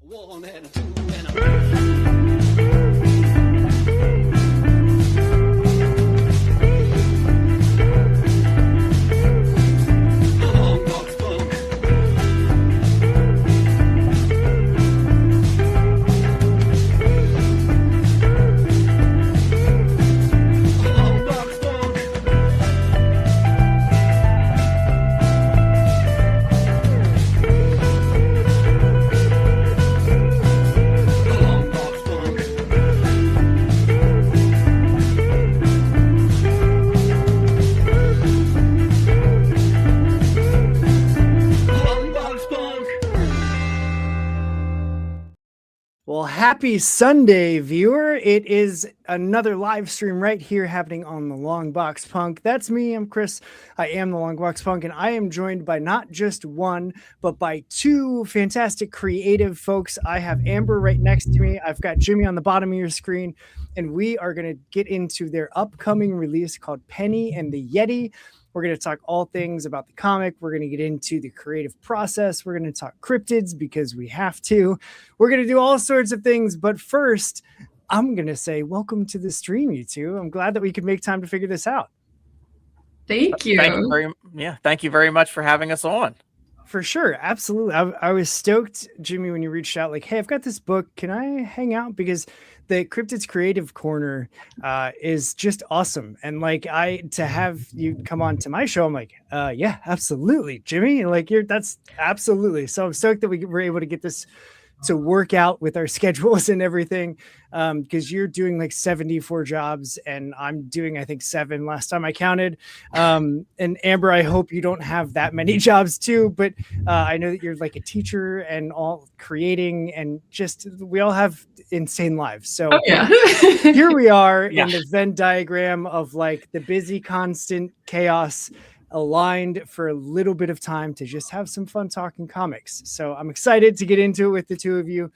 One and a two and a long box punk. Long box punk. Long box punk. Long box punk. Well, happy Sunday, viewer. It is another live stream right here happening on the Long Box Punk. That's me. I'm Chris. I am the Long Box Punk, and I am joined by not just one, but by two fantastic creative folks. I have Amber right next to me. I've got Jimmy on the bottom of your screen, and we are going to get into their upcoming release called Penny and the Yeti. We're going to talk all things about the comic. We're going to get into the creative process. We're going to talk cryptids because we have to. We're going to do all sorts of things. But first, I'm going to say welcome to the stream, you two. I'm glad that we could make time to figure this out. Thank you. Thank you very much for having us on. For sure. Absolutely. I was stoked, Jimmy, when you reached out like, hey, I've got this book. Can I hang out? Because the Cryptids Creative Corner is just awesome. And like to have you come on to my show, I'm like, yeah, absolutely, Jimmy. Like that's absolutely. So I'm stoked that we were able to get this to work out with our schedules and everything. Because you're doing like 74 jobs and I'm doing, I think 7 last time I counted. And Amber, I hope you don't have that many jobs too, but I know that you're like a teacher and all creating and just, we all have insane lives. So here we are in the Venn diagram of like the busy, constant chaos aligned for a little bit of time to just have some fun talking comics. So I'm excited to get into it with the two of you.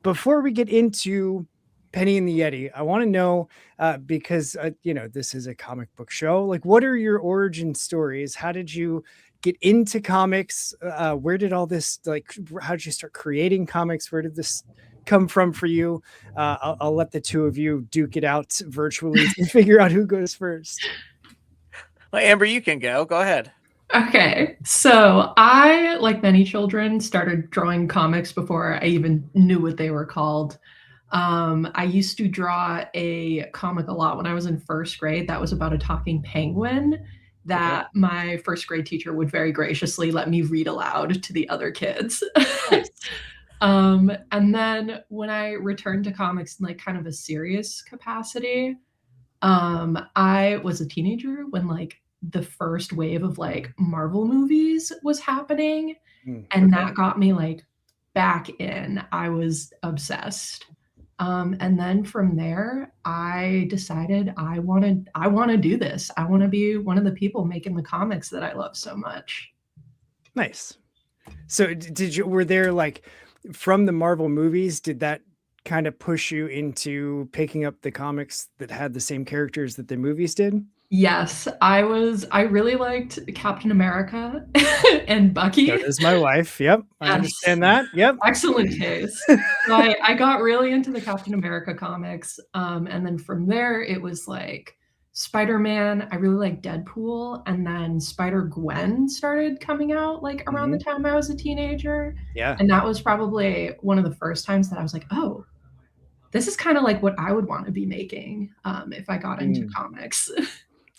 Before we get into Penny and the Yeti, I want to know, because, this is a comic book show, like what are your origin stories? How did you get into comics? Where did all this, like, how did you start creating comics? Where did this come from for you? I'll let the two of you duke it out virtually to figure out who goes first. Well, Amber, you can go. Go ahead. Okay, so I, like many children, started drawing comics before I even knew what they were called. I used to draw a comic a lot when I was in first grade that was about a talking penguin that my first grade teacher would very graciously let me read aloud to the other kids. And then when I returned to comics in like kind of a serious capacity, I was a teenager when like the first wave of like Marvel movies was happening, and that got me like back in. I was obsessed. And then from there, I decided I want to do this. I want to be one of the people making the comics that I love so much. Nice. So were there like from the Marvel movies, did that kind of push you into picking up the comics that had the same characters that the movies did? Yes, I really liked Captain America and Bucky. That is my wife. Yep. I understand that. Yep. Excellent taste. So I got really into the Captain America comics. And then from there, it was like Spider-Man. I really liked Deadpool. And then Spider-Gwen started coming out like around the time I was a teenager. Yeah. And that was probably one of the first times that I was like, oh, this is kind of like what I would want to be making if I got into comics.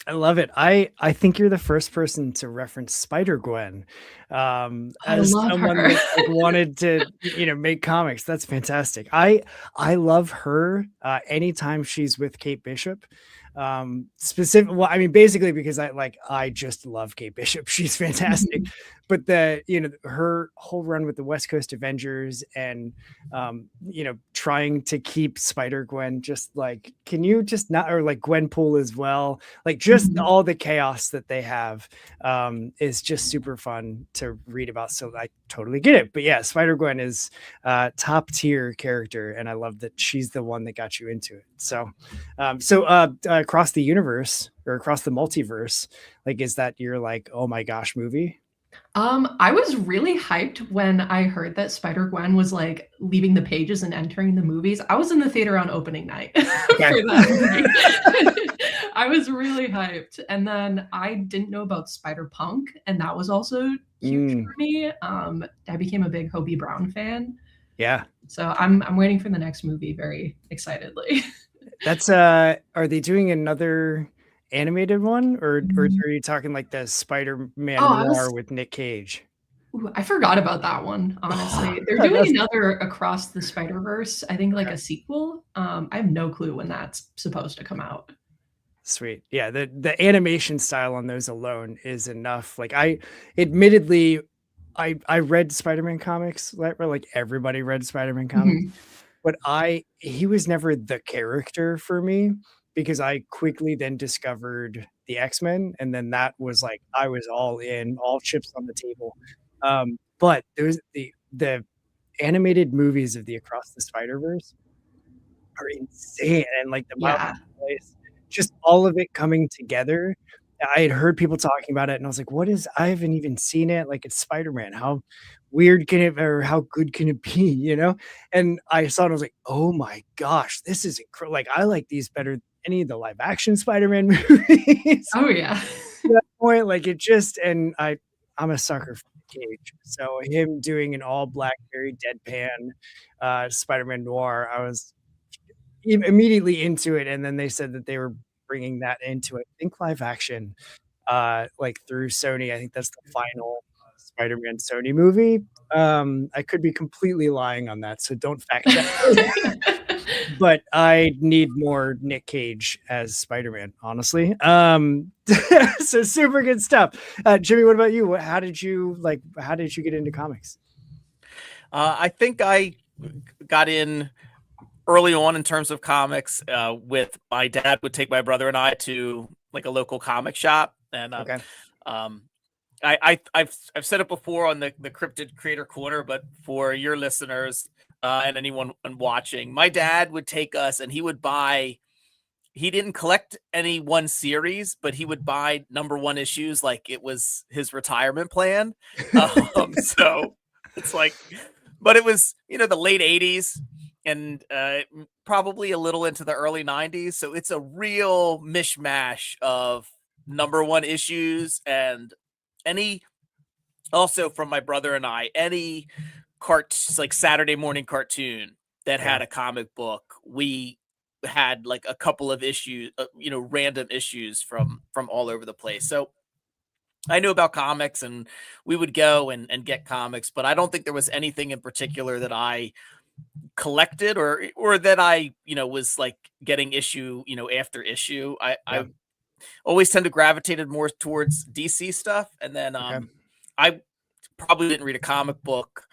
I love it. I think you're the first person to reference Spider-Gwen as someone that like, wanted to, make comics. That's fantastic. I love her anytime she's with Kate Bishop. Basically because I just love Kate Bishop. She's fantastic. But her whole run with the West Coast Avengers and trying to keep Spider-Gwen just like, can you just not, or like Gwenpool as well, like just all the chaos that they have is just super fun to read about. So I totally get it. But yeah, Spider-Gwen is top tier character, and I love that she's the one that got you into it. So across the universe or across the multiverse, like, is that your like, oh my gosh movie? I was really hyped when I heard that Spider-Gwen was like leaving the pages and entering the movies. I was in the theater on opening night for that movie. I was really hyped. And then I didn't know about Spider-Punk, and that was also huge for me. I became a big Hobie Brown fan. Yeah. So I'm waiting for the next movie very excitedly. That's are they doing another animated one, or Mhm. are you talking like the Spider-Man Oh, I noir was with Nick Cage? Ooh, I forgot about that one, honestly. They're That's doing another Across the Spider-Verse, I think like Okay. a sequel. I have no clue when that's supposed to come out. Sweet. Yeah, the animation style on those alone is enough. Like admittedly I read Spider-Man comics, like everybody read Spider-Man comics, Mhm. but he was never the character for me because I quickly then discovered the X-Men, and then that was like I was all in, all chips on the table. But there's the animated movies of the Across the Spider-Verse are insane, and like the Miles Yeah. Morales, just all of it coming together. I had heard people talking about it, and I was like, "What is?" I haven't even seen it. Like, it's Spider-Man. How weird can it, or how good can it be? You know? And I saw it. And I was like, "Oh my gosh, this is incredible!" Like, I like these better than any of the live action Spider-Man movies. Oh, yeah. To that point, like it just, and I'm a sucker for Cage. So him doing an all black, very deadpan Spider-Man noir, I was immediately into it, and then they said that they were bringing that into, I think, live action, like, through Sony. I think that's the final Spider-Man Sony movie. I could be completely lying on that, so don't fact check me, but I need more Nick Cage as Spider-Man, honestly. So super good stuff. Jimmy, what about you? How did you get into comics? I think I got in early on in terms of comics. With my dad would take my brother and I to like a local comic shop, and Okay. um, I've said it before on the Cryptid Creator Corner, but for your listeners and anyone watching, my dad would take us and he would buy. He didn't collect any one series, but he would buy number one issues like it was his retirement plan. So it's like, but it was, the late 80s and probably a little into the early 90s. So it's a real mishmash of number one issues and any, also from my brother and I, any like Saturday morning cartoon that Yeah. had a comic book, we had like a couple of issues, random issues from all over the place. So I knew about comics and we would go and get comics, but I don't think there was anything in particular that I collected or that I, was like getting issue, after issue. Yeah. I always tend to gravitated more towards DC stuff. And then Okay. I probably didn't read a comic book,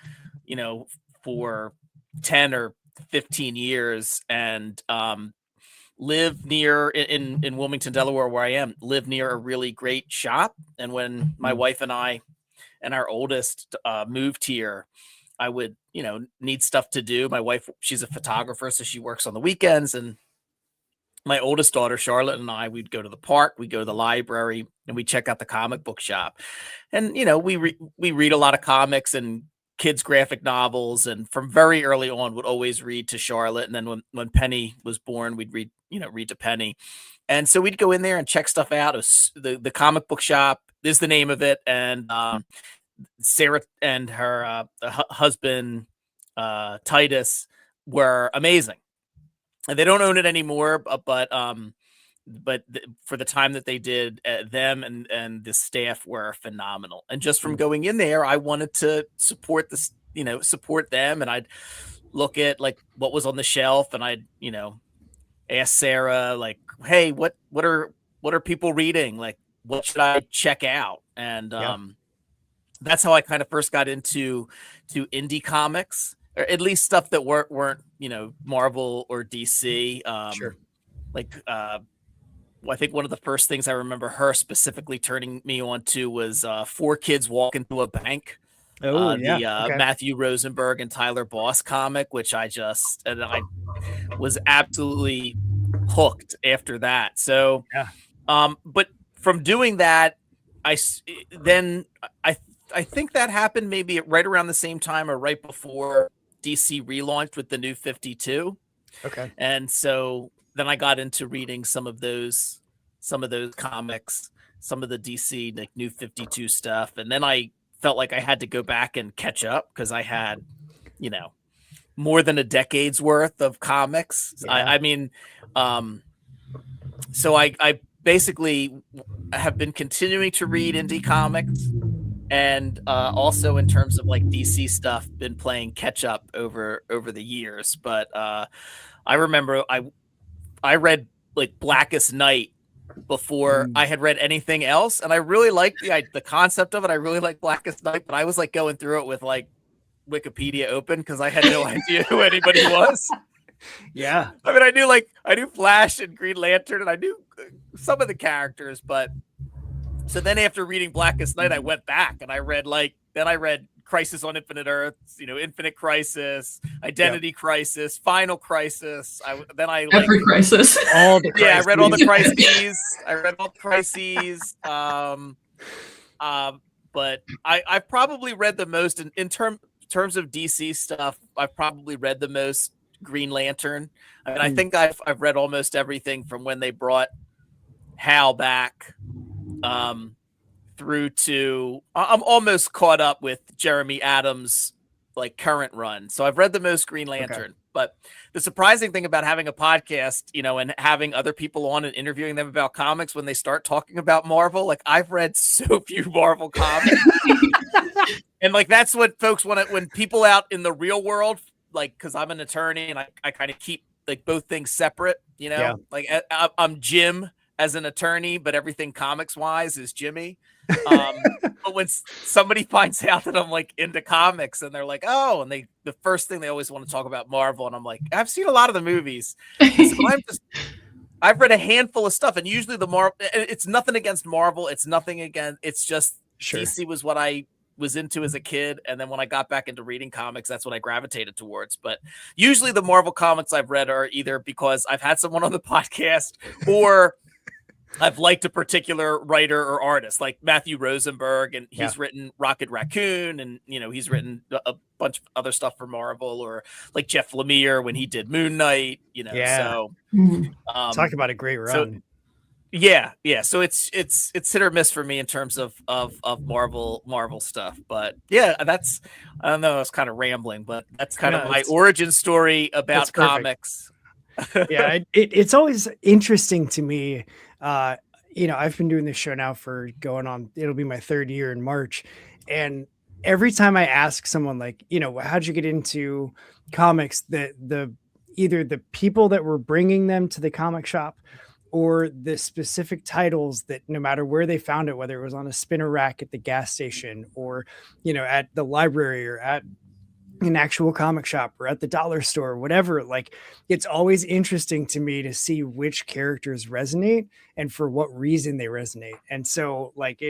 for 10 or 15 years, and live near in Wilmington, Delaware, where I am, live near a really great shop. And when my wife and I and our oldest moved here, I would, need stuff to do. My wife, she's a photographer, so she works on the weekends, and my oldest daughter, Charlotte, and I, we'd go to the park, we'd go to the library, and we check out the comic book shop. And, we read a lot of comics and kids graphic novels, and from very early on would always read to Charlotte. And then when Penny was born, we'd read to Penny. And so we'd go in there and check stuff out. It was the comic book shop is the name of it. And Sarah and her husband, Titus, were amazing. And they don't own it anymore, but for the time that they did, them and the staff were phenomenal. And just from going in there, I wanted to support this, support them. And I'd look at like what was on the shelf, and I'd, ask Sarah, like, hey, what are people reading? Like, what should I check out? And Yeah. that's how I kind of first got into indie comics, or at least stuff that weren't Marvel or DC. Sure. Like I think one of the first things I remember her specifically turning me on to was Four Kids Walk Into a Bank. Oh, yeah. The Okay. Matthew Rosenberg and Tyler Boss comic, which I was absolutely hooked after that. So, Yeah. but from doing that, then I I think that happened maybe right around the same time or right before DC relaunched with the New 52. Okay. And so then I got into reading some of those comics, some of the DC like New 52 stuff, and then I felt like I had to go back and catch up because I had, you know, more than a decade's worth of comics. Yeah. I mean, so I basically have been continuing to read indie comics, and also in terms of like DC stuff, been playing catch up over the years. But I remember I read like Blackest Night before I had read anything else, and I really liked the concept of it. I really liked Blackest Night, but I was like going through it with like Wikipedia open because I had no idea who anybody was. Yeah. I mean, I knew Flash and Green Lantern, and I knew some of the characters, but so then after reading Blackest Night, I went back and I read Crisis on Infinite Earths, you know, Infinite Crisis, Identity Crisis, Final Crisis. Every crisis. All the I read all the crises. I read all the crises. But I've probably read the most in terms of DC stuff. I've probably read the most Green Lantern. I mean, I think I've read almost everything from when they brought Hal back through to I'm almost caught up with Jeremy Adams' like current run. So I've read the most Green Lantern. Okay. But the surprising thing about having a podcast, you know, and having other people on and interviewing them about comics when they start talking about Marvel, like I've read so few Marvel comics. And like that's what folks want to, when people out in the real world, like because I'm an attorney and I kind of keep like both things separate, you know, like I'm Jim as an attorney, but everything comics wise is Jimmy. But when somebody finds out that I'm like into comics and they're like, oh, and the first thing they always want to talk about Marvel, and I'm like, I've seen a lot of the movies. So I've read a handful of stuff, and usually the Marvel, it's nothing against Marvel. It's nothing against, it's just DC was what I was into as a kid. And then when I got back into reading comics, that's what I gravitated towards. But usually the Marvel comics I've read are either because I've had someone on the podcast or I've liked a particular writer or artist like Matthew Rosenberg, and he's written Rocket Raccoon, and you know he's written a bunch of other stuff for Marvel, or like Jeff Lemire when he did Moon Knight, you know. So talk about a great run. So, so it's hit or miss for me in terms of Marvel stuff. But yeah, that's, I don't know, I was kind of rambling, but that's kind of my origin story about comics. It's always interesting to me. You know, I've been doing this show now for going on, it'll be my third year in March. And every time I ask someone like, you know, how'd you get into comics, the either the people that were bringing them to the comic shop or the specific titles that no matter where they found it, whether it was on a spinner rack at the gas station or, you know, at the library or at an actual comic shop or at the dollar store or whatever, like it's always interesting to me to see which characters resonate and for what reason they resonate. And so like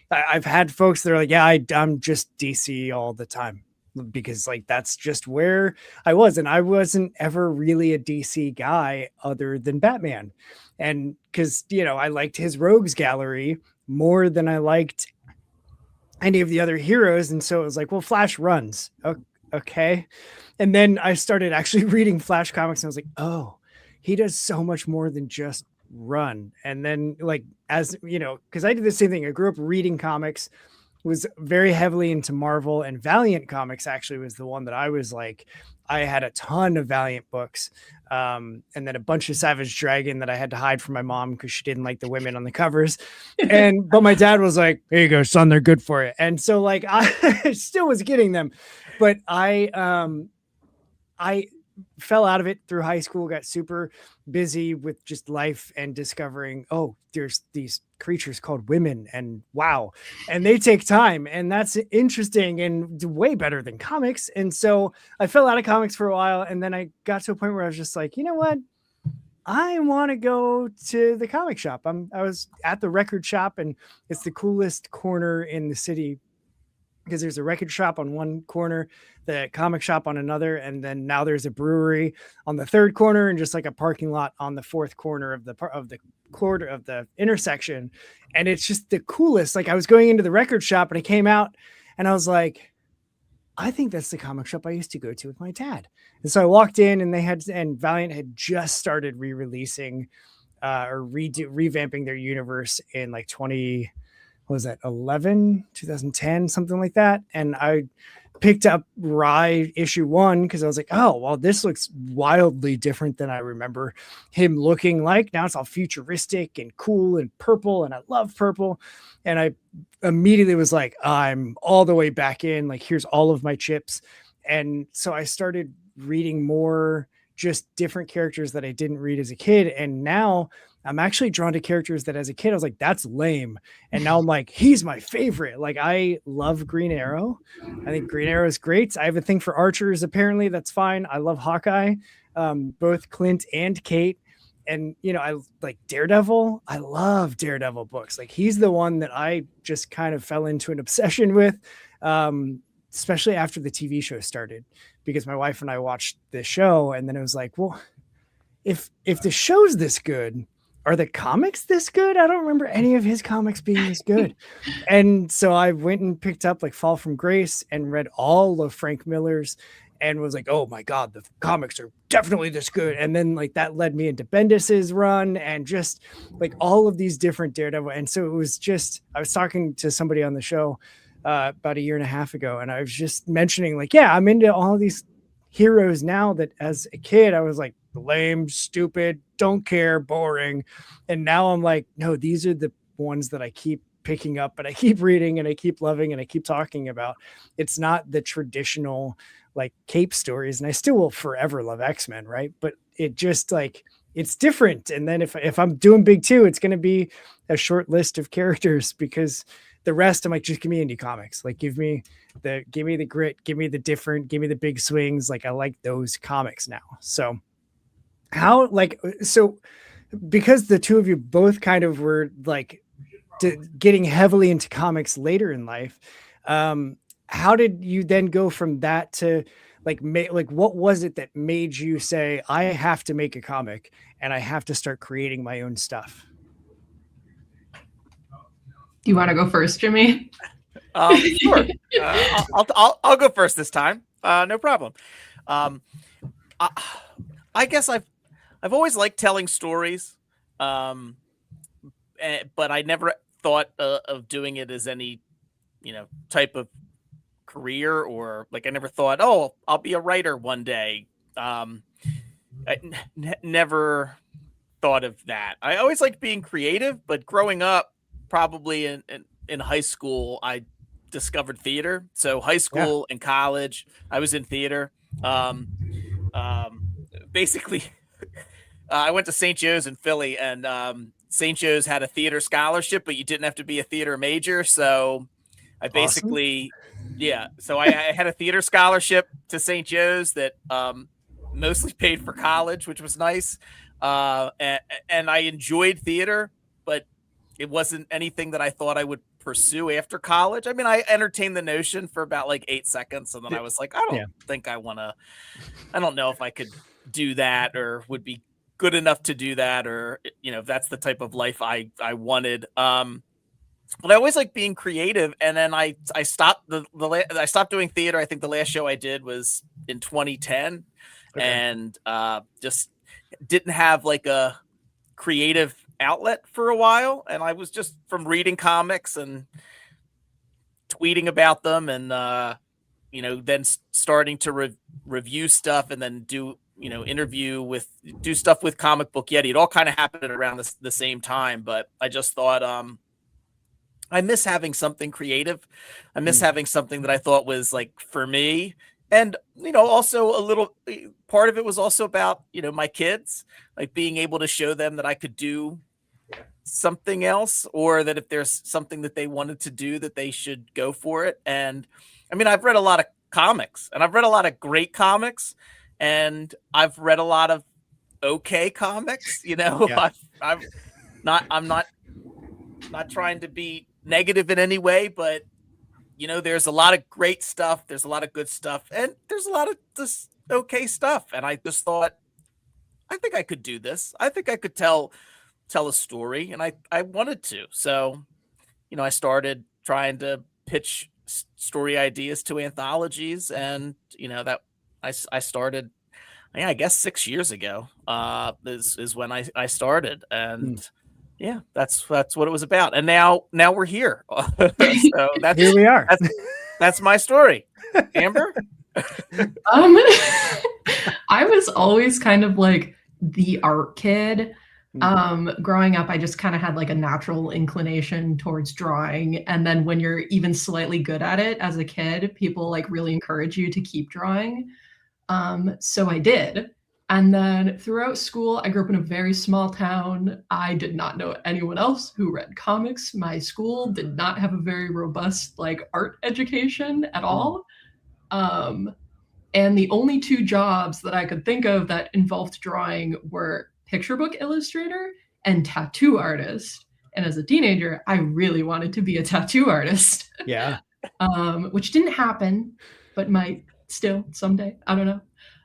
I've had folks that are like, yeah, I'm just DC all the time because like that's just where I was, and I wasn't ever really a DC guy other than Batman. And because, you know, I liked his rogues gallery more than I liked any of the other heroes. And so it was like, well, Flash runs. Okay. And then I started actually reading Flash comics and I was like, oh, he does so much more than just run. And then like, as you know, because I did the same thing. I grew up reading comics, was very heavily into Marvel, and Valiant Comics actually was the one that I was like, I had a ton of Valiant books. And then a bunch of Savage Dragon that I had to hide from my mom because she didn't like the women on the covers. But my dad was like, here you go, son, they're good for you. And so like, I still was getting them, but I fell out of it through high school, got super busy with just life and discovering, oh, there's these creatures called women, and wow. And they take time, and that's interesting and way better than comics. And so I fell out of comics for a while. And then I got to a point where I was just like, you know what? I want to go to the comic shop. I was at the record shop, and it's the coolest corner in the city because there's a record shop on one corner, the comic shop on another, and then now there's a brewery on the third corner, and just like a parking lot on the fourth corner of the intersection. And it's just the coolest. Like I was going into the record shop and I came out And I was like, I think that's the comic shop I used to go to with my dad. And so I walked in, and Valiant had just started re-releasing or revamping their universe in like 20, what was that, 2010, something like that. And I picked up Rye issue 1 because I was like, oh, well, this looks wildly different than I remember him looking like. Now it's all futuristic and cool and purple, and I love purple. And I immediately was like, I'm all the way back in. Like, here's all of my chips. And so I started reading more just different characters that I didn't read as a kid. And now I'm actually drawn to characters that as a kid I was like, that's lame. And now I'm like, he's my favorite. Like, I love Green Arrow. I think Green Arrow is great. I have a thing for archers. Apparently that's fine. I love Hawkeye, both Clint and Kate. And, you know, I like Daredevil. I love Daredevil books. Like, he's the one that I just kind of fell into an obsession with, especially after the TV show started, because my wife and I watched the show, and then it was like, well, if the show's this good, are the comics this good? I don't remember any of his comics being this good. And so I went and picked up like Fall from Grace and read all of Frank Miller's, and was like, oh my God, the comics are definitely this good. And then like that led me into Bendis's run, and just like all of these different Daredevil. And so it was just, I was talking to somebody on the show about a year and a half ago, and I was just mentioning like, yeah, I'm into all of these heroes now that as a kid I was like, lame, stupid, don't care, boring. And now I'm like, no, these are the ones that I keep picking up, and I keep reading, and I keep loving, and I keep talking about. It's not the traditional like cape stories, and I still will forever love X-Men, right? But it just like, it's different. And then if I'm doing big two, it's going to be a short list of characters, because the rest I'm like, just give me indie comics. Like, give me the grit, give me the different, give me the big swings. Like, I like those comics now. So because the two of you both kind of were like getting heavily into comics later in life, how did you then go from that to like what was it that made you say, I have to make a comic and I have to start creating my own stuff? Do you want to go first, Jimmy? Sure. I'll go first this time. No problem. I guess I've always liked telling stories, but I never thought of doing it as any, type of career, or like I never thought, oh, I'll be a writer one day. Never thought of that. I always liked being creative, but growing up, probably in high school, I discovered theater. So high school and college, I was in theater. Basically, I went to St. Joe's in Philly, and St. Joe's had a theater scholarship, but you didn't have to be a theater major. So I basically, so I had a theater scholarship to St. Joe's that mostly paid for college, which was nice. And I enjoyed theater, but it wasn't anything that I thought I would pursue after college. I mean, I entertained the notion for about like 8 seconds, and then I was like, I don't think I don't know if I could do that, or would be good enough to do that, or if that's the type of life I wanted. But I always like being creative, and then I stopped I stopped doing theater. I think the last show I did was in 2010, and just didn't have like a creative outlet for a while, and I was just from reading comics and tweeting about them, and then starting to review stuff, and then do stuff with Comic Book Yeti. It all kind of happened at around the same time, but I just thought I miss having something creative. I miss having something that I thought was like for me. And, also a little part of it was also about, my kids, like being able to show them that I could do something else, or that if there's something that they wanted to do, that they should go for it. And I mean, I've read a lot of comics, and I've read a lot of great comics, and I've read a lot of okay comics, I'm not trying to be negative in any way, but there's a lot of great stuff. There's a lot of good stuff, and there's a lot of just okay stuff. And I just thought, I think I could do this. I think I could tell a story, and I wanted to. So, I started trying to pitch story ideas to anthologies, and that I started. Yeah, I guess 6 years ago is when I started, and yeah, that's what it was about. And now we're here. So Here we are. that's my story. Amber? I was always kind of like the art kid. Growing up, I just kind of had like a natural inclination towards drawing. And then when you're even slightly good at it as a kid, people like really encourage you to keep drawing. So I did. And then throughout school, I grew up in a very small town. I did not know anyone else who read comics. My school did not have a very robust like art education at all. And the only two jobs that I could think of that involved drawing were picture book illustrator and tattoo artist. And as a teenager, I really wanted to be a tattoo artist. Yeah. Which didn't happen, but might still someday. I don't know.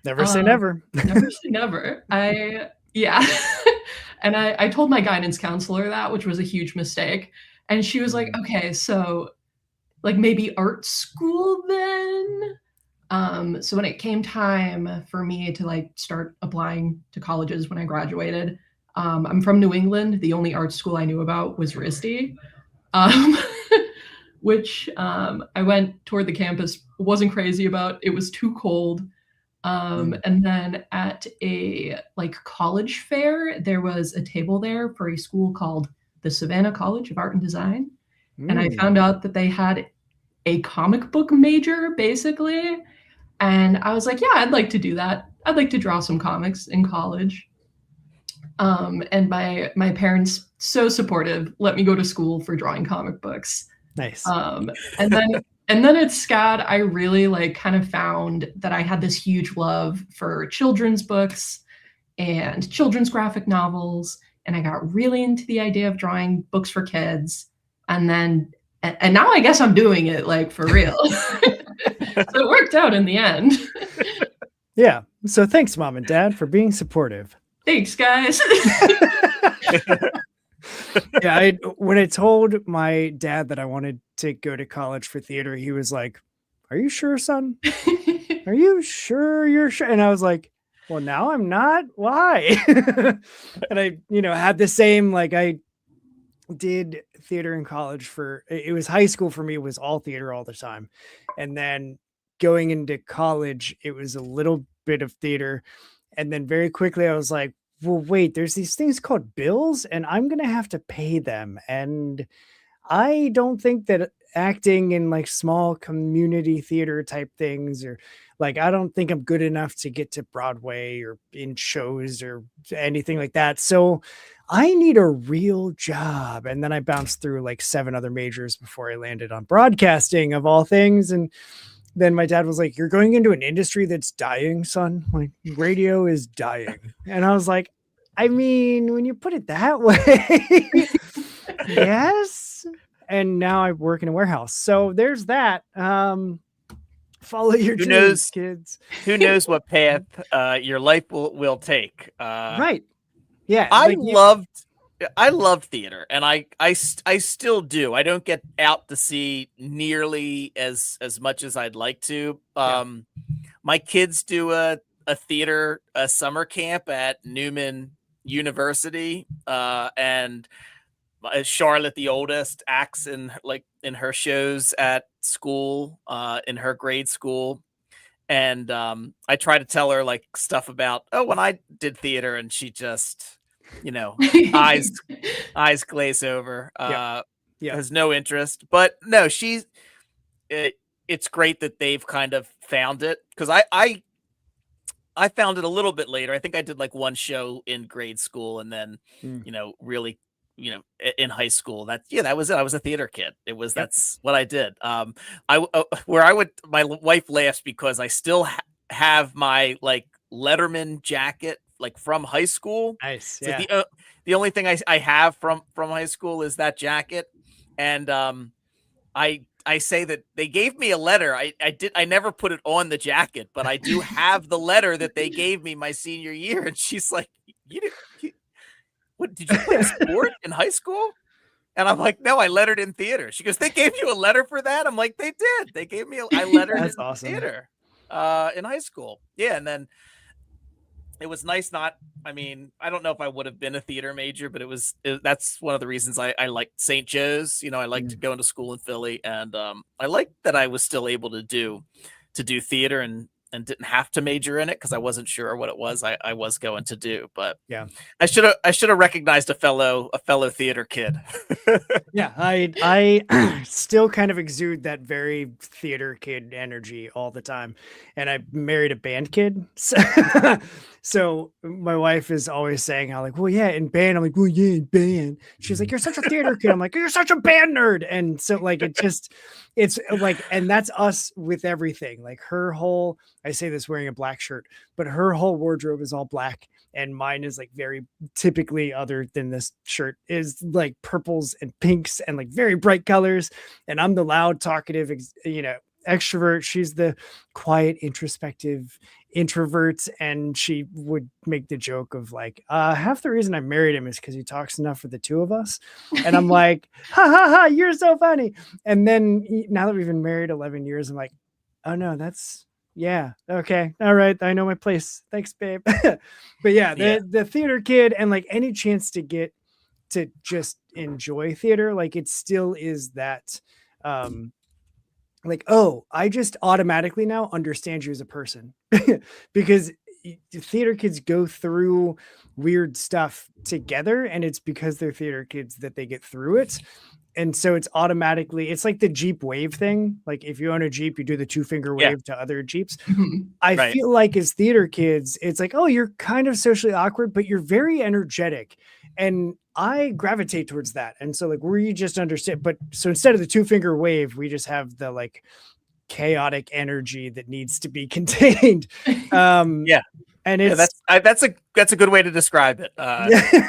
Never say never. Never say never. Yeah. And I told my guidance counselor that, which was a huge mistake. And she was like, okay, so like maybe art school then? So when it came time for me to like start applying to colleges when I graduated, I'm from New England. The only art school I knew about was RISD, which I went toward the campus, wasn't crazy about. It was too cold. And then at a like college fair, there was a table there for a school called the Savannah College of Art and Design. And I found out that they had a comic book major, basically. And I was like, yeah, I'd like to do that. I'd like to draw some comics in college. And my parents, so supportive, let me go to school for drawing comic books. Nice. And then at SCAD, I really like kind of found that I had this huge love for children's books and children's graphic novels. And I got really into the idea of drawing books for kids. And now I guess I'm doing it like for real. So it worked out in the end. Yeah. So thanks, Mom and Dad, for being supportive. Thanks, guys. Yeah, when I told my dad that I wanted to go to college for theater, he was like, "Are you sure, son? Are you sure you're sure?" And I was like, "Well, now I'm not. Why?" And I, had the same, like, I did theater in college it was high school for me, was all theater all the time. And then going into college, it was a little bit of theater. And then very quickly I was like, well, wait, there's these things called bills and I'm going to have to pay them. And I don't think that acting in like small community theater type things, or like, I don't think I'm good enough to get to Broadway or in shows or anything like that. So I need a real job. And then I bounced through like 7 other majors before I landed on broadcasting, of all things. And then my dad was like, "You're going into an industry that's dying, son. Like, radio is dying." And I was like, I mean, when you put it that way, yes. And now I work in a warehouse. So there's that. Follow your dreams, kids. Who knows what path your life will take. Right. Yeah. I loved theater, and I still do. I don't get out to see nearly as much as I'd like to. My kids do a theater summer camp at Newman University, and Charlotte, the oldest, acts in her shows at school, in her grade school. And I try to tell her like stuff about, when I did theater, and she just, eyes glaze over, has no interest. But no, it's great that they've kind of found it, because I found it a little bit later. I think I did like one show in grade school, and then really in high school. That was it. I was a theater kid. That's what I did. My wife laughs because I still have my like Letterman jacket like from high school. Nice. So the only thing I have from high school is that jacket. And I say that they gave me a letter. I never put it on the jacket, but I do have the letter that they gave me my senior year. And she's like, what did you play a sport in high school? And I'm like, no, I lettered in theater. She goes, they gave you a letter for that? I'm like, they did. They gave me I lettered That's in awesome. theater in high school. Yeah, and then it was nice not I mean, I don't know if I would have been a theater major, but that's one of the reasons I liked St. Joe's. You know, I liked going to school in Philly, and I liked that I was still able to do theater and didn't have to major in it because I wasn't sure what it was I was going to do. But Yeah. I should have recognized a fellow theater kid. Yeah, I still kind of exude that very theater kid energy all the time, and I married a band kid, so my wife is always saying how like, well, yeah, in band. I'm like, well, yeah, in band. She's like, you're such a theater kid. I'm like, you're such a band nerd, and so like it's like, and that's us with everything. Like her whole, I say this wearing a black shirt, but her whole wardrobe is all black. And mine is like very typically, other than this shirt, is like purples and pinks and like very bright colors. And I'm the loud, talkative, extrovert. She's the quiet, introspective introvert. And she would make the joke of like, half the reason I married him is because he talks enough for the two of us. And I'm like, ha ha ha, you're so funny. And then now that we've been married 11 years, I'm like, oh no, yeah. Okay. All right. I know my place. Thanks, babe. But yeah, the theater kid, and like any chance to get to just enjoy theater, like it still is that, like, oh, I just automatically now understand you as a person because theater kids go through weird stuff together, and it's because they're theater kids that they get through it. And so it's automatically, it's like the Jeep wave thing. Like if you own a Jeep, you do the 2-finger wave to other Jeeps. I feel like as theater kids, it's like, oh, you're kind of socially awkward, but you're very energetic. And I gravitate towards that. And so like, we just understand, but so instead of the 2-finger wave, we just have the like chaotic energy that needs to be contained. And it's that's a good way to describe it.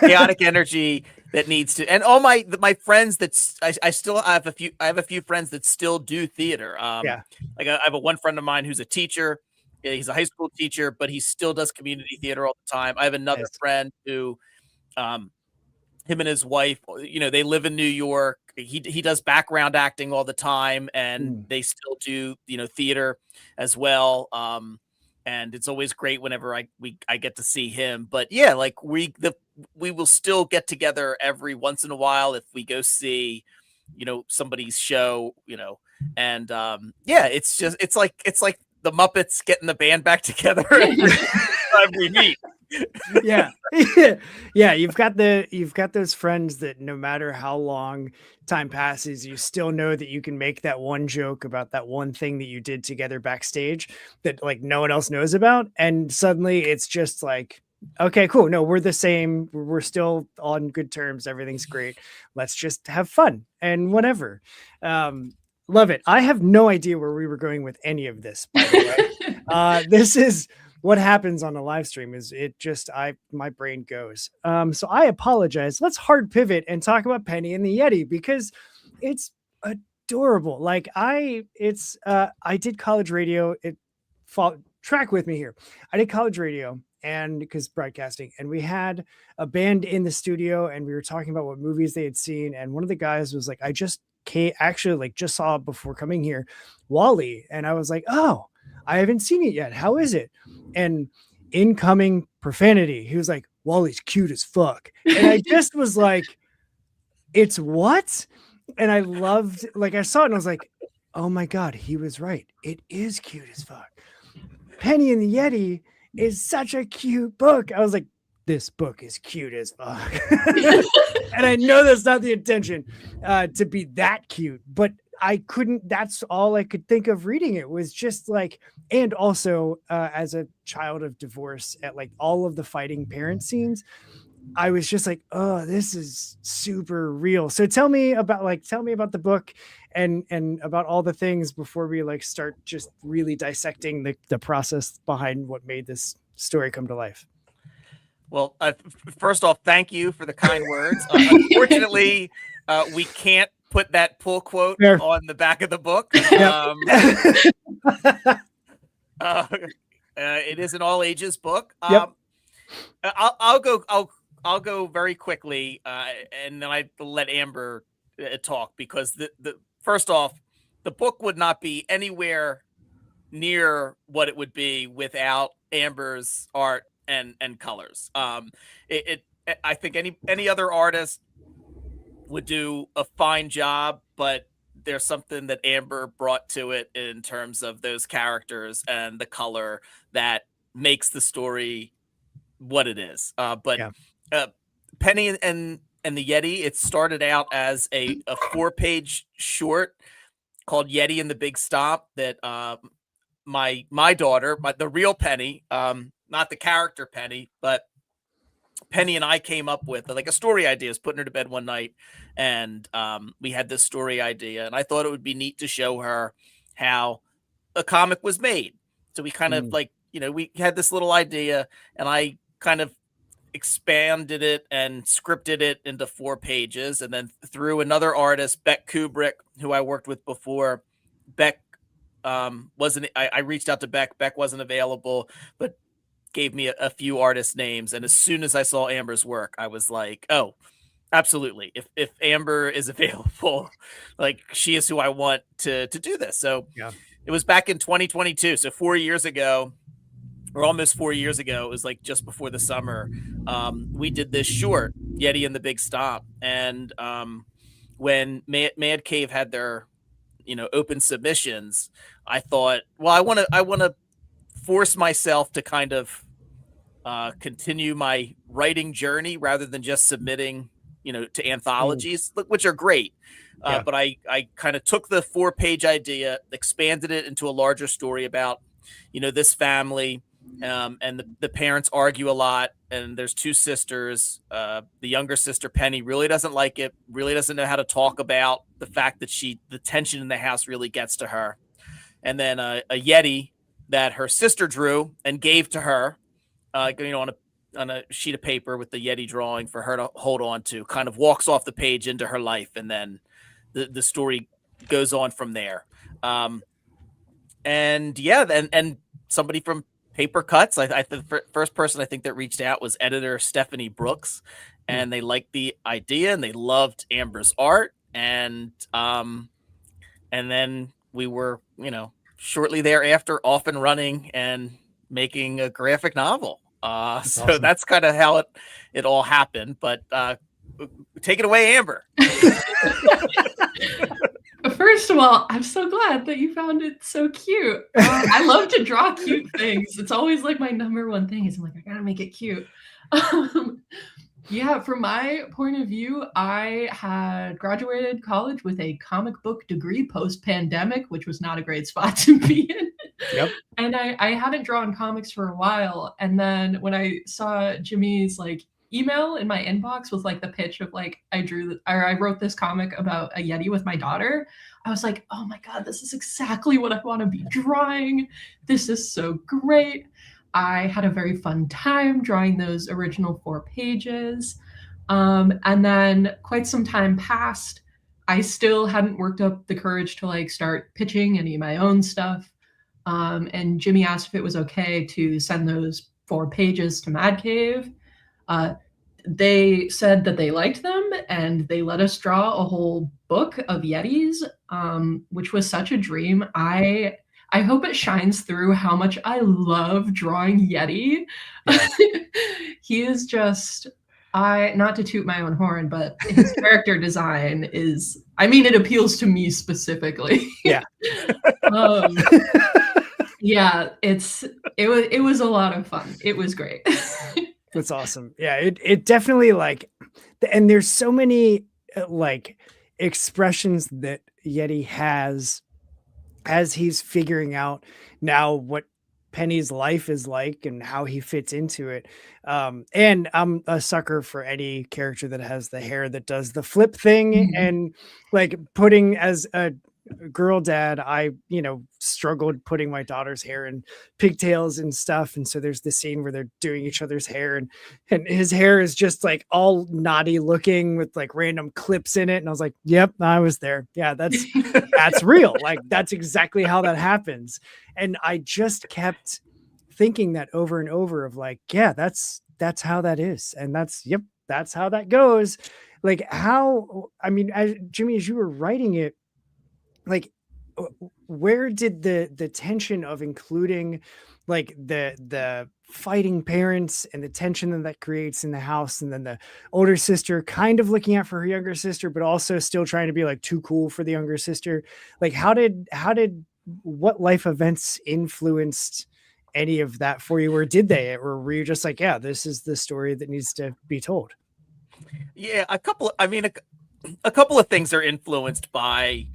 Chaotic energy that needs to, and all my friends I have a few friends that still do theater. Like I have one friend of mine who's a teacher. He's a high school teacher, but he still does community theater all the time. I have another friend who, him and his wife, they live in New York. He does background acting all the time, and they still do, theater as well. And it's always great whenever I get to see him. But yeah, like we will still get together every once in a while if we go see, somebody's show, and it's like the Muppets getting the band back together every time we meet. Yeah. You've got those friends that no matter how long time passes, you still know that you can make that one joke about that one thing that you did together backstage that like no one else knows about. And suddenly it's just like, okay, cool. No, we're the same. We're still on good terms. Everything's great. Let's just have fun and whatever. Love it. I have no idea where we were going with any of this, by the way. This is what happens on a live stream. Is it just my brain goes. So I apologize. Let's hard pivot and talk about Penny and the Yeti because it's adorable. Like I did college radio. Track with me here. I did college radio and because broadcasting, and we had a band in the studio and we were talking about what movies they had seen. And one of the guys was like, I just saw before coming here, Wall-E. And I was like, oh, I haven't seen it yet. How is it? And incoming profanity. He was like, Wall-E's cute as fuck. And I just was like, it's what? And I loved, like, I saw it and I was like, oh my God, he was right. It is cute as fuck. Penny and the Yeti is such a cute book. I was like, this book is cute as fuck. And I know that's not the intention to be that cute, but that's all I could think of reading it was just like, and also as a child of divorce at like all of the fighting parent scenes, I was just like, oh, this is super real. So tell me about the book and about all the things before we like start just really dissecting the process behind what made this story come to life. Well, first off, thank you for the kind words. Unfortunately, we can't put that pull quote on the back of the book. It is an all ages book. I'll go very quickly, and then I let Amber talk, because the first off, the book would not be anywhere near what it would be without Amber's art and colors. I think any other artist would do a fine job, but there's something that Amber brought to it in terms of those characters and the color that makes the story what it is. But Yeah. Penny and the Yeti, it started out as a 4-page short called Yeti and the Big Stomp that my daughter, the real Penny, not the character Penny, but Penny and I came up with like a story idea. I was putting her to bed one night, and we had this story idea, and I thought it would be neat to show her how a comic was made. So we kind of like, we had this little idea, and I kind of expanded it and scripted it into 4 pages, and then through another artist, Beck Kubrick, who I worked with before. Beck wasn't, I reached out to Beck. Beck wasn't available, but gave me a few artist names. And as soon as I saw Amber's work, I was like, oh, absolutely. If Amber is available, like, she is who I want to do this. So Yeah. It was back in 2022. So 4 years ago, or almost 4 years ago, it was like just before the summer, we did this short, Yeti and the Big Stomp. And when Mad Cave had their, open submissions, I thought, well, I want to force myself to kind of continue my writing journey rather than just submitting, to anthologies, which are great. Yeah. But I kind of took the 4-page idea, expanded it into a larger story about, this family. And the parents argue a lot, and there's 2 sisters. The younger sister, Penny, really doesn't like it, really doesn't know how to talk about the fact that the tension in the house really gets to her. And then a Yeti that her sister drew and gave to her, on a sheet of paper with the Yeti drawing for her to hold on to, kind of walks off the page into her life. And then the story goes on from there. And somebody from Paper Cuts, the first person I think that reached out was editor Stephanie Brooks, and they liked the idea and they loved Amber's art. And then we were, shortly thereafter off and running and making a graphic novel. So awesome. That's kind of how it all happened. But take it away, Amber. First of all, I'm so glad that you found it so cute. I love to draw cute things. It's always like my number one thing is I'm like, I gotta make it cute. Yeah, from my point of view, I had graduated college with a comic book degree post-pandemic, which was not a great spot to be in. Yep. And I hadn't drawn comics for a while. And then when I saw Jimmy's email in my inbox with the pitch of I wrote this comic about a Yeti with my daughter, I was like, oh my God, this is exactly what I want to be drawing. This is so great. I had a very fun time drawing those original 4 pages. And then quite some time passed. I still hadn't worked up the courage to start pitching any of my own stuff. And Jimmy asked if it was okay to send those 4 pages to Mad Cave. They said that they liked them and they let us draw a whole book of Yetis, which was such a dream. I hope it shines through how much I love drawing Yeti. Yeah. He is just, not to toot my own horn, but his character design is, it appeals to me specifically. Yeah. Yeah, it was a lot of fun. It was great. That's awesome. Yeah, it definitely and there's so many expressions that Yeti has as he's figuring out now what Penny's life is like and how he fits into it. And I'm a sucker for any character that has the hair that does the flip thing. And putting as a girl dad, I struggled putting my daughter's hair in pigtails and stuff, and so there's this scene where they're doing each other's hair, and his hair is just all naughty looking with random clips in it, and I was like, yep, I was there. Yeah, that's real. That's exactly how that happens. And I just kept thinking that over and over of yeah, that's how that is, and that's, yep, that's how that goes. Like how, I mean, Jimmy, as you were writing it, like where did the tension of including like the fighting parents and the tension that creates in the house, and then the older sister kind of looking out for her younger sister but also still trying to be like too cool for the younger sister, like how did what life events influenced any of that for you, or did they, or were you just like, yeah, this is the story that needs to be told? Yeah, a couple of things are influenced by,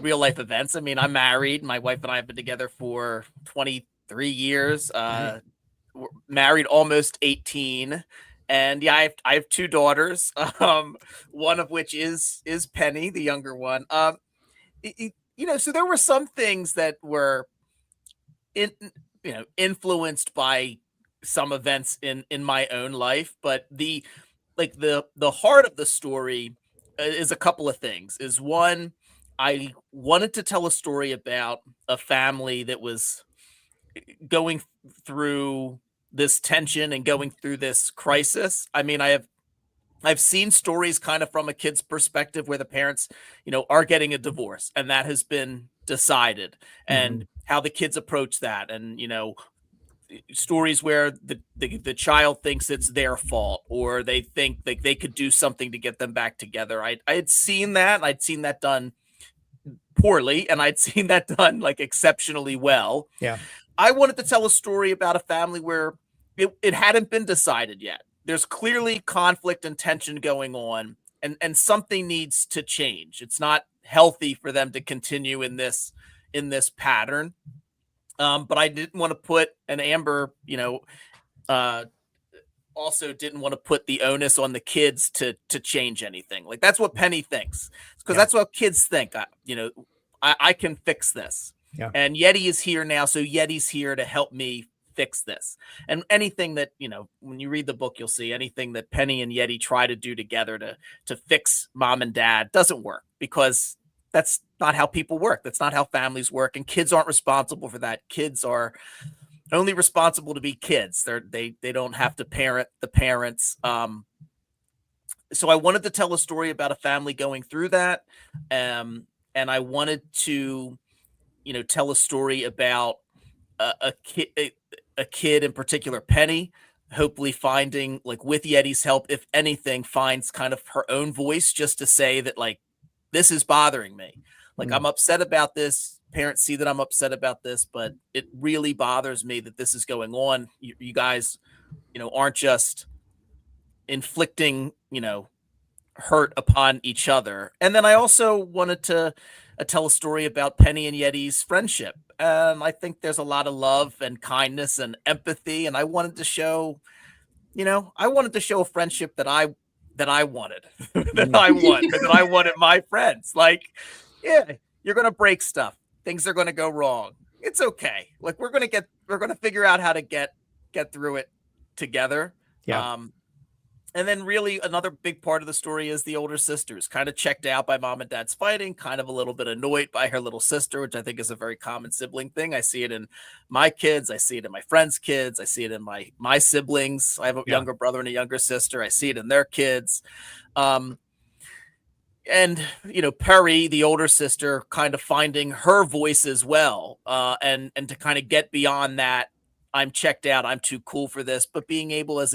real life events. I mean, I'm married. My wife and I have been together for 23 years. We're married almost 18. And yeah, I have two daughters. One of which is Penny, the younger one. So there were some things that were influenced by some events in my own life, but the heart of the story is a couple of things. Is one, I wanted to tell a story about a family that was going through this tension and going through this crisis. I mean, I've seen stories kind of from a kid's perspective where the parents, are getting a divorce and that has been decided, and how the kids approach that, and stories where the child thinks it's their fault, or they think like they could do something to get them back together. I had seen that. I'd seen that done poorly, and I'd seen that done like exceptionally well. Yeah. I wanted to tell a story about a family where it hadn't been decided yet. There's clearly conflict and tension going on, and something needs to change. It's not healthy for them to continue in this pattern. But I didn't want to put an Amber, also didn't want to put the onus on the kids to change anything. Like that's what Penny thinks, because that's what kids think. I can fix this. Yeah. And Yeti is here now, so Yeti's here to help me fix this. And anything that, when you read the book, you'll see anything that Penny and Yeti try to do together to fix mom and dad doesn't work, because that's not how people work. That's not how families work. And kids aren't responsible for that. Kids are only responsible to be kids. They don't have to parent the parents. So I wanted to tell a story about a family going through that. And I wanted to, tell a story about a kid in particular, Penny, hopefully finding, like with Yeti's help, if anything, finds kind of her own voice, just to say that, like, this is bothering me. Like, I'm upset about this. Parents see that I'm upset about this, but it really bothers me that this is going on. You guys, aren't just inflicting, hurt upon each other. And then I also wanted to tell a story about Penny and Yeti's friendship. I think there's a lot of love and kindness and empathy. And I wanted to show, a friendship that I wanted, that I wanted my friends. Like, yeah, you're going to break stuff. Things are going to go wrong. It's okay. Like, we're going to figure out how to get through it together. Yeah. And then really another big part of the story is the older sister's kind of checked out by mom and dad's fighting, kind of a little bit annoyed by her little sister, which I think is a very common sibling thing. I see it in my kids. I see it in my friends' kids. I see it in my siblings. I have a younger brother and a younger sister. I see it in their kids. And, Perry, the older sister, kind of finding her voice as well. And to kind of get beyond that, I'm checked out, I'm too cool for this, but being able as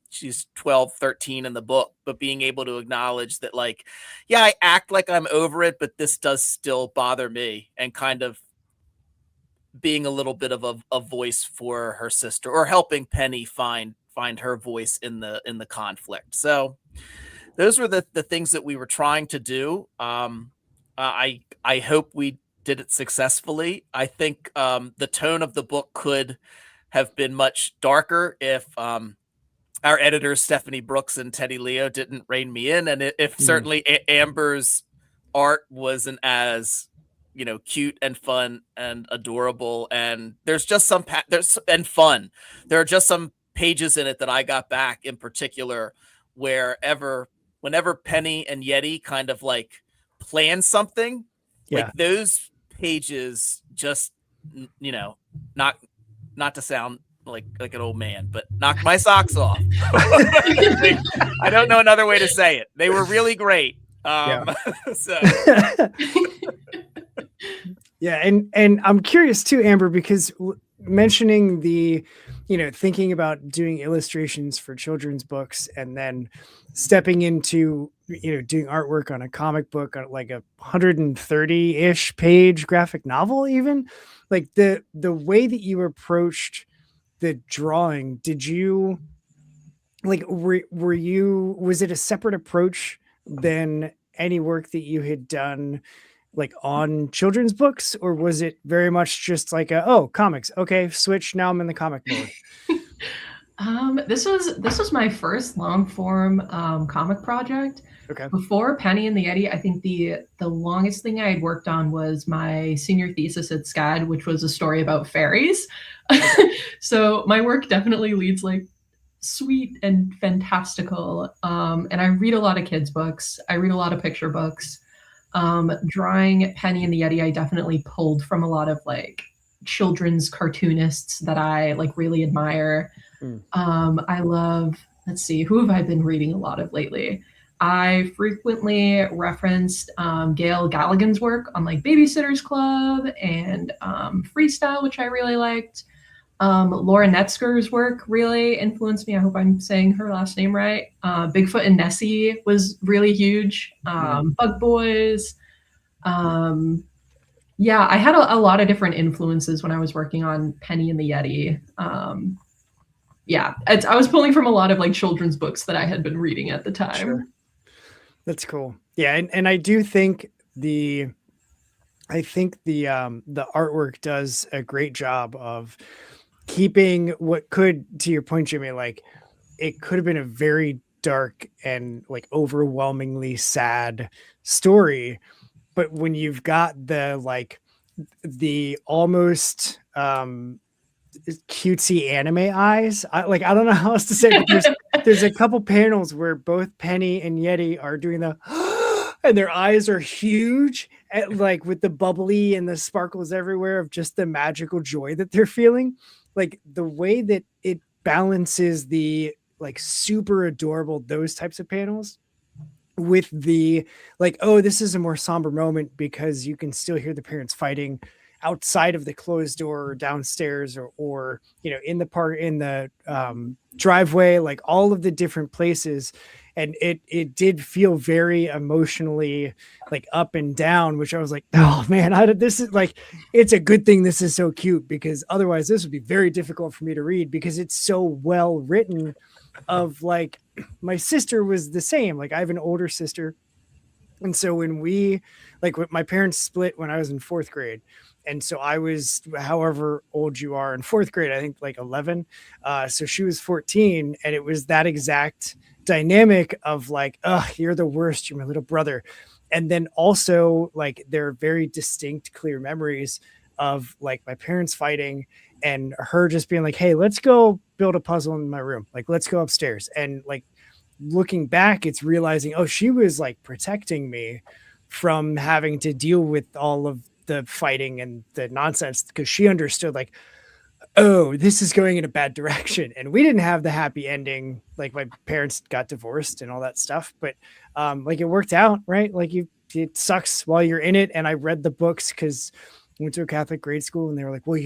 she's 12, 13 in the book, but being able to acknowledge that, like, yeah, I act like I'm over it, but this does still bother me, and kind of being a little bit of a voice for her sister, or helping Penny find her voice in the conflict. So those were the things that we were trying to do. I hope we did it successfully. I think the tone of the book could have been much darker if our editors Stephanie Brooks and Teddy Leo didn't rein me in, and if certainly Amber's art wasn't as cute and fun and adorable, and there's just some and fun. There are just some pages in it that I got back in particular whenever Penny and Yeti kind of like plan something, like those pages just, not to sound like an old man, but knocked my socks off. I don't know another way to say it. They were really great. So Yeah, and I'm curious too, Amber, because mentioning the, thinking about doing illustrations for children's books and then stepping into, doing artwork on a comic book, like a 130-ish page graphic novel, even like the way that you approached the drawing, did you like, was it a separate approach than any work that you had done like on children's books, or was it very much just like comics, okay, switch, now I'm in the comic mode? This was my first long form comic project. Okay. Before Penny and the Yeti, I think the longest thing I had worked on was my senior thesis at SCAD, which was a story about fairies. So my work definitely leads like sweet and fantastical. And I read a lot of kids' books. I read a lot of picture books. Drawing Penny and the Yeti, I definitely pulled from a lot of like children's cartoonists that I like really admire. I love, let's see, who have I been reading a lot of lately? I frequently referenced Gail Galligan's work on like Babysitter's Club and Freestyle, which I really liked. Laura Netzger's work really influenced me. I hope I'm saying her last name right. Bigfoot and Nessie was really huge. Bug Boys. Yeah, I had a lot of different influences when I was working on Penny and the Yeti. Yeah, I was pulling from a lot of like children's books that I had been reading at the time. Sure. That's cool. Yeah, and I do think the artwork does a great job of keeping what could, to your point, Jimmy, like it could have been a very dark and like overwhelmingly sad story, but when you've got the almost cutesy anime eyes, I don't know how else to say it, but there's a couple panels where both Penny and Yeti are doing the and their eyes are huge, like with the bubbly and the sparkles everywhere of just the magical joy that they're feeling. Like the way that it balances the like super adorable, those types of panels with the like, oh, this is a more somber moment because you can still hear the parents fighting outside of the closed door or downstairs or in the park, in the driveway, like all of the different places. And it did feel very emotionally like up and down, which I was like, oh man, this is like, it's a good thing this is so cute, because otherwise this would be very difficult for me to read, because it's so well written. Of like, my sister was the same. Like I have an older sister. And so when my parents split when I was in 4th grade. And so I was, however old you are in 4th grade, I think like 11. So she was 14, and it was that exact dynamic of like, you're the worst, you're my little brother. And then also like there are very distinct, clear memories of like my parents fighting and her just being like, hey, let's go build a puzzle in my room. Like, let's go upstairs. And like looking back, it's realizing, oh, she was like protecting me from having to deal with all of the fighting and the nonsense, because she understood like, oh, this is going in a bad direction. And we didn't have the happy ending. Like my parents got divorced and all that stuff, but like it worked out, right? Like it sucks while you're in it. And I read the books because I went to a Catholic grade school, and they were like, well,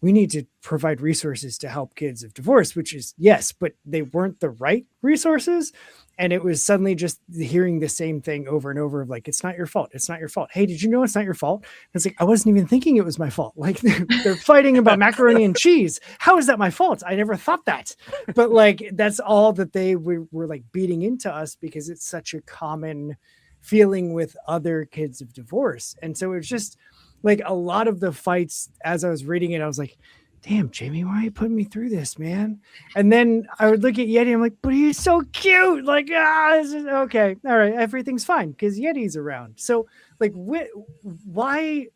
we need to provide resources to help kids of divorce, which is yes, but they weren't the right resources. And it was suddenly just hearing the same thing over and over of like, it's not your fault. It's not your fault. Hey, did you know it's not your fault? And it's like, I wasn't even thinking it was my fault. Like they're fighting about macaroni and cheese. How is that my fault? I never thought that. But like, that's all that they were like beating into us, because it's such a common feeling with other kids of divorce. And so it's just like a lot of the fights, as I was reading it, I was like, damn, Jamie, why are you putting me through this, man? And then I would look at Yeti, I'm like, but he's so cute. Like, this is okay. All right, everything's fine because Yeti's around. So like, why?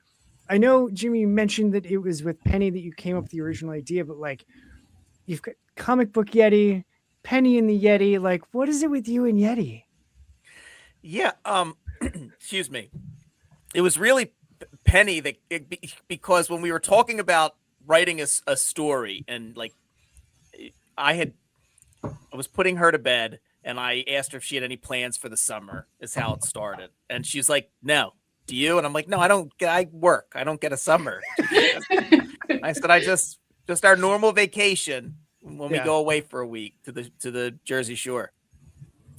I know, Jimmy, you mentioned that it was with Penny that you came up with the original idea, but like, you've got comic book Yeti, Penny and the Yeti. Like, what is it with you and Yeti? Yeah. Excuse me. It was really Penny because when we were talking about writing a story, and like I was putting her to bed, and I asked her if she had any plans for the summer, is how it started. And she's like, no. Do you? And I'm like, no, I don't. I work. I don't get a summer. I said, I just our normal vacation when we Yeah. go away for a week to the Jersey Shore.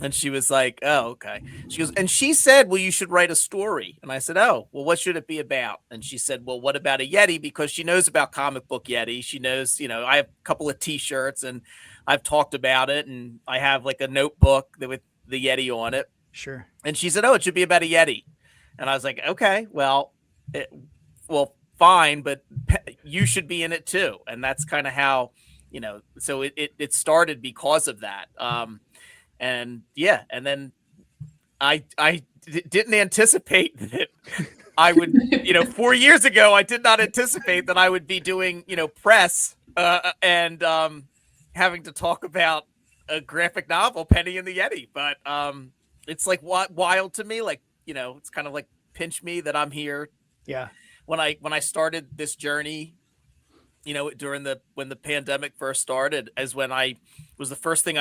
And she was like, oh, okay. She goes, and she said, well, you should write a story. And I said, oh, well, what should it be about? And she said, well, what about a Yeti? Because she knows about comic book Yeti. She knows, I have a couple of T-shirts and I've talked about it. And I have like a notebook with the Yeti on it. Sure. And she said, oh, it should be about a Yeti. And I was like, okay, well, fine, but you should be in it too. And that's kind of how, so it started because of that. And yeah, and then I didn't anticipate that I would, 4 years ago, I did not anticipate that I would be doing, press and having to talk about a graphic novel, Penny and the Yeti. But it's like wild to me. Like, it's kind of like pinch me that I'm here. Yeah. When I started this journey, when the pandemic first started, as when was the first time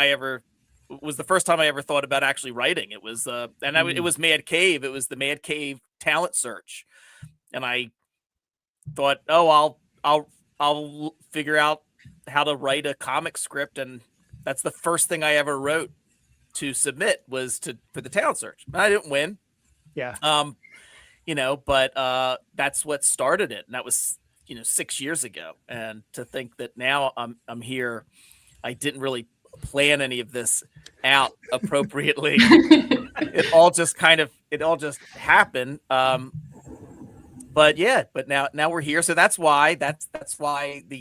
I ever thought about actually writing. It was it was Mad Cave. It was the Mad Cave talent search. And I thought, oh, I'll figure out how to write a comic script. And that's the first thing I ever wrote to submit was for the talent search. I didn't win. Yeah. But that's what started it. And that was, 6 years ago. And to think that now I'm here, I didn't really plan any of this out appropriately. it all just happened. But now we're here. So that's why the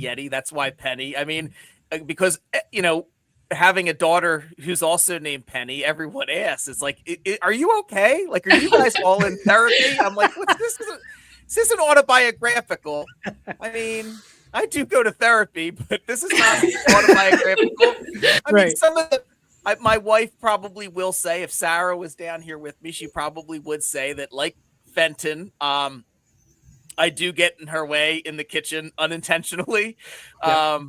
Yeti, that's why Penny. I mean, because, having a daughter who's also named Penny, everyone asks, it's like, are you okay? Like, are you guys all in therapy? I'm like, this isn't autobiographical. I mean, I do go to therapy, but this is not autobiographical. I mean, some of my wife probably will say, if Sarah was down here with me, she probably would say that, like Fenton, I do get in her way in the kitchen unintentionally. Yeah.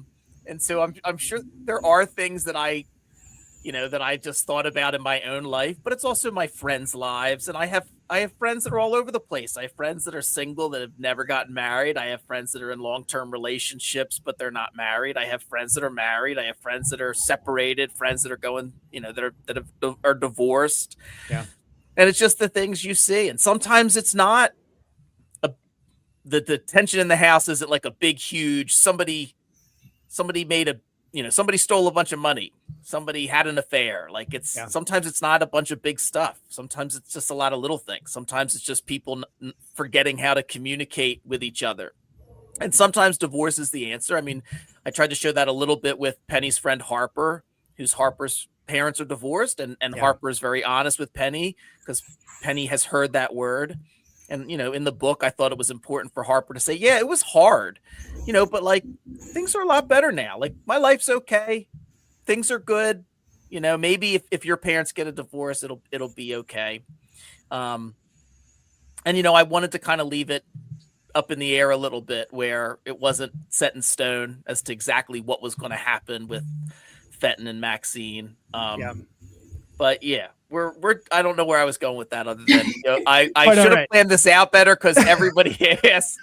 And so I'm sure there are things that I just thought about in my own life, but it's also my friends' lives. And I have friends that are all over the place. I have friends that are single that have never gotten married. I have friends that are in long-term relationships, but they're not married. I have friends that are married. I have friends that are separated, friends that are going, that are divorced. Yeah. And it's just the things you see. And sometimes it's not the tension in the house isn't like a big, huge, somebody made somebody stole a bunch of money. Somebody had an affair. Like sometimes it's not a bunch of big stuff. Sometimes it's just a lot of little things. Sometimes it's just people forgetting how to communicate with each other. And sometimes divorce is the answer. I mean, I tried to show that a little bit with Penny's friend Harper's parents are divorced, and Harper is very honest with Penny because Penny has heard that word. And, in the book, I thought it was important for Harper to say, yeah, it was hard, but like things are a lot better now. Like my life's okay. Things are good. Maybe if your parents get a divorce, it'll be okay. And, I wanted to kind of leave it up in the air a little bit where it wasn't set in stone as to exactly what was going to happen with Fenton and Maxine. But yeah, we're I don't know where I was going with that other than I should have planned this out better because everybody asks.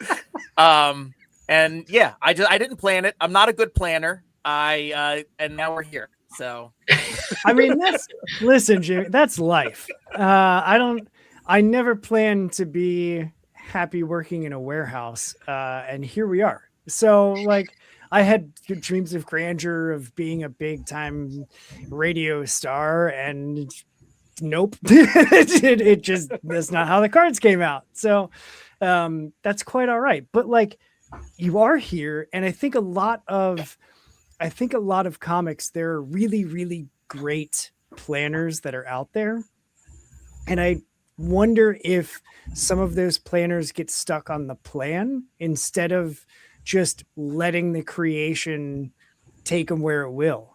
And yeah, I didn't plan it. I'm not a good planner. And now we're here. So I mean, listen, Jimmy, that's life. I never planned to be happy working in a warehouse. And here we are. So like I had dreams of grandeur of being a big time radio star, and nope, it just, that's not how the cards came out. So that's quite all right. But like you are here. And I think a lot of comics, there are really, really great planners that are out there. And I wonder if some of those planners get stuck on the plan instead of just letting the creation take them where it will.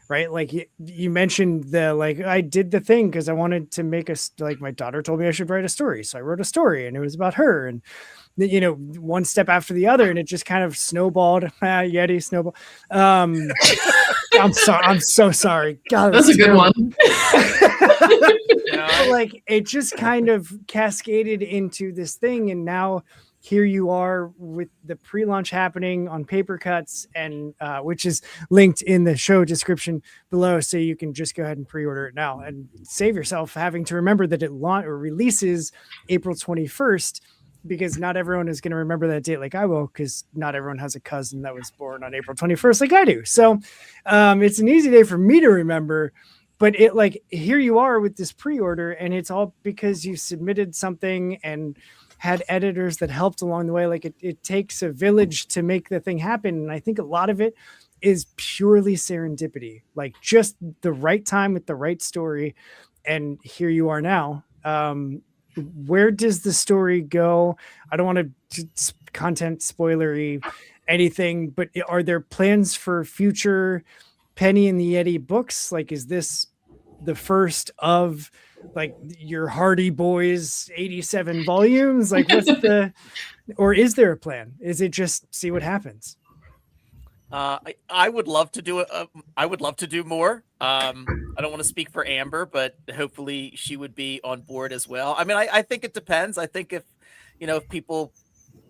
Right. Like you mentioned I did the thing because I wanted to make my daughter told me I should write a story. So I wrote a story and it was about her. And one step after the other, and it just kind of snowballed. Yeti snowball. I'm sorry. I'm so sorry. God, That's a good terrible. one. But, like, it just kind of cascaded into this thing, and now here you are with the pre-launch happening on paper cuts, and which is linked in the show description below, so you can just go ahead and pre-order it now and save yourself having to remember that it releases April 21st, because not everyone is going to remember that date like I will, because not everyone has a cousin that was born on April 21st like I do. So it's an easy day for me to remember. But it, like, here you are with this pre-order, and it's all because you submitted something and had editors that helped along the way. Like, it takes a village to make the thing happen. And I think a lot of it is purely serendipity, like just the right time with the right story. And here you are now. Where does the story go? I don't want to content spoilery anything, but are there plans for future Penny and the Yeti books? Like, is this the first of, like, your Hardy Boys 87 volumes? Like, what's or is there a plan? Is it just see what happens? I would love to do it. I would love to do more. I don't want to speak for Amber, but hopefully she would be on board as well. I mean, I think it depends. I think if people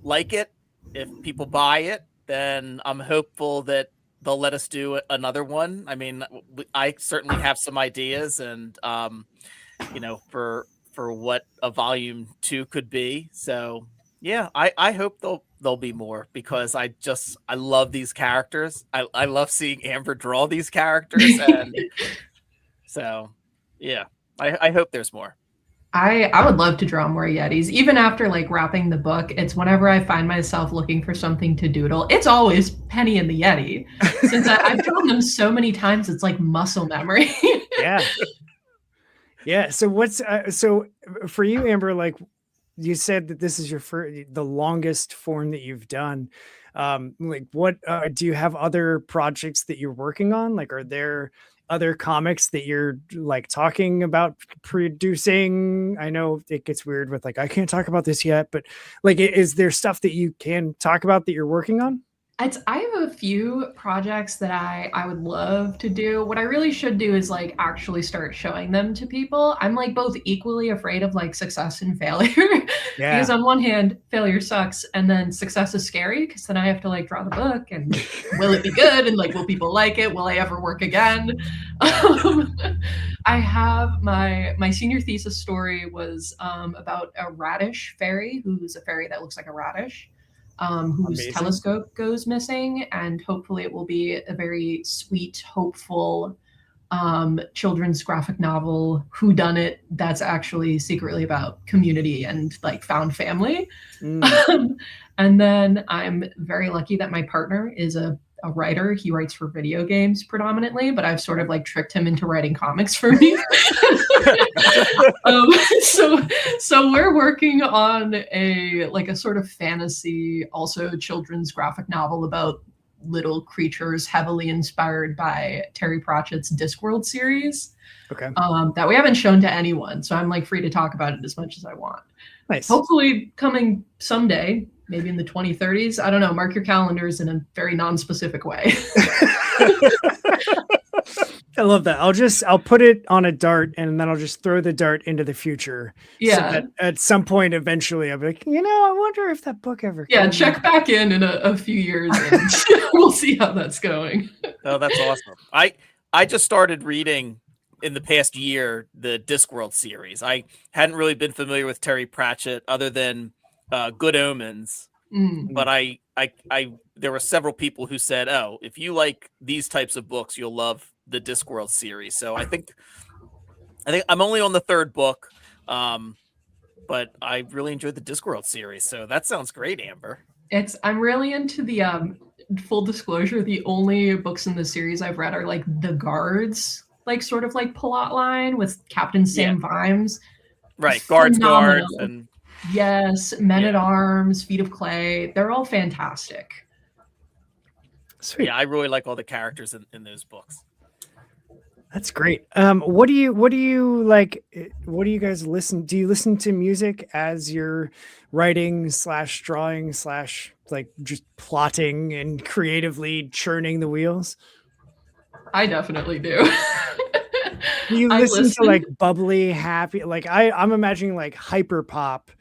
like it, if people buy it, then I'm hopeful that they'll let us do another one. I mean, I certainly have some ideas, and for what a volume 2 could be. So yeah, I hope there'll be more, because I love these characters. I love seeing Amber draw these characters, and so yeah, I hope there's more. I would love to draw more Yetis. Even after, like, wrapping the book, it's whenever I find myself looking for something to doodle, it's always Penny and the Yeti. Since I've drawn them so many times, it's like muscle memory. Yeah. So what's so for you, Amber? Like, you said that this is the longest form that you've done. Like, what do you have other projects that you're working on? Like, are there other comics that you're, like, talking about producing? I know it gets weird with, like, I can't talk about this yet, but, like, is there stuff that you can talk about that you're working on? I have a few projects that I would love to do. What I really should do is, like, actually start showing them to people. I'm, like, both equally afraid of, like, success and failure. Yeah. Because on one hand, failure sucks, and then success is scary, because then I have to, like, draw the book, and will it be good? And, like, will people like it? Will I ever work again? I have my senior thesis story was about a radish fairy, who's a fairy that looks like a radish. Whose Amazing. telescope goes missing, and hopefully it will be a very sweet, hopeful children's graphic novel whodunit that's actually secretly about community and, like, found family. And then I'm very lucky that my partner is a writer. He writes for video games predominantly, but I've sort of, like, tricked him into writing comics for me. So we're working on a sort of fantasy, also children's graphic novel about little creatures heavily inspired by Terry Pratchett's Discworld series. Okay. That we haven't shown to anyone, so I'm, like, free to talk about it as much as I want. Nice. Hopefully coming someday, maybe in the 2030s. I don't know. Mark your calendars in a very non-specific way. I love that. I'll put it on a dart, and then I'll just throw the dart into the future. Yeah. So that at some point, eventually, I'll be like, I wonder if that book ever. Yeah. Check back in a few years, and we'll see how that's going. Oh, that's awesome. I just started reading in the past year the Discworld series. I hadn't really been familiar with Terry Pratchett other than Good Omens, but I there were several people who said, "Oh, if you like these types of books, you'll love the Discworld series." So I think I'm only on the third book, but I really enjoyed the Discworld series. So that sounds great, Amber. I'm really into the full disclosure. The only books in the series I've read are, like, the Guards, like, sort of, like, plot line with Captain Sam Vimes. Right, Phenomenal. Guards, and yes, Men at Arms, Feet of Clay. They're all fantastic. Sweet. Yeah, I really like all the characters in those books. That's great. What do you like? What do you guys listen? Do you listen to music as you're writing slash drawing slash like just plotting and creatively churning the wheels? I definitely do. Do you I listen to like listen. bubbly, happy? Like I'm imagining like hyper pop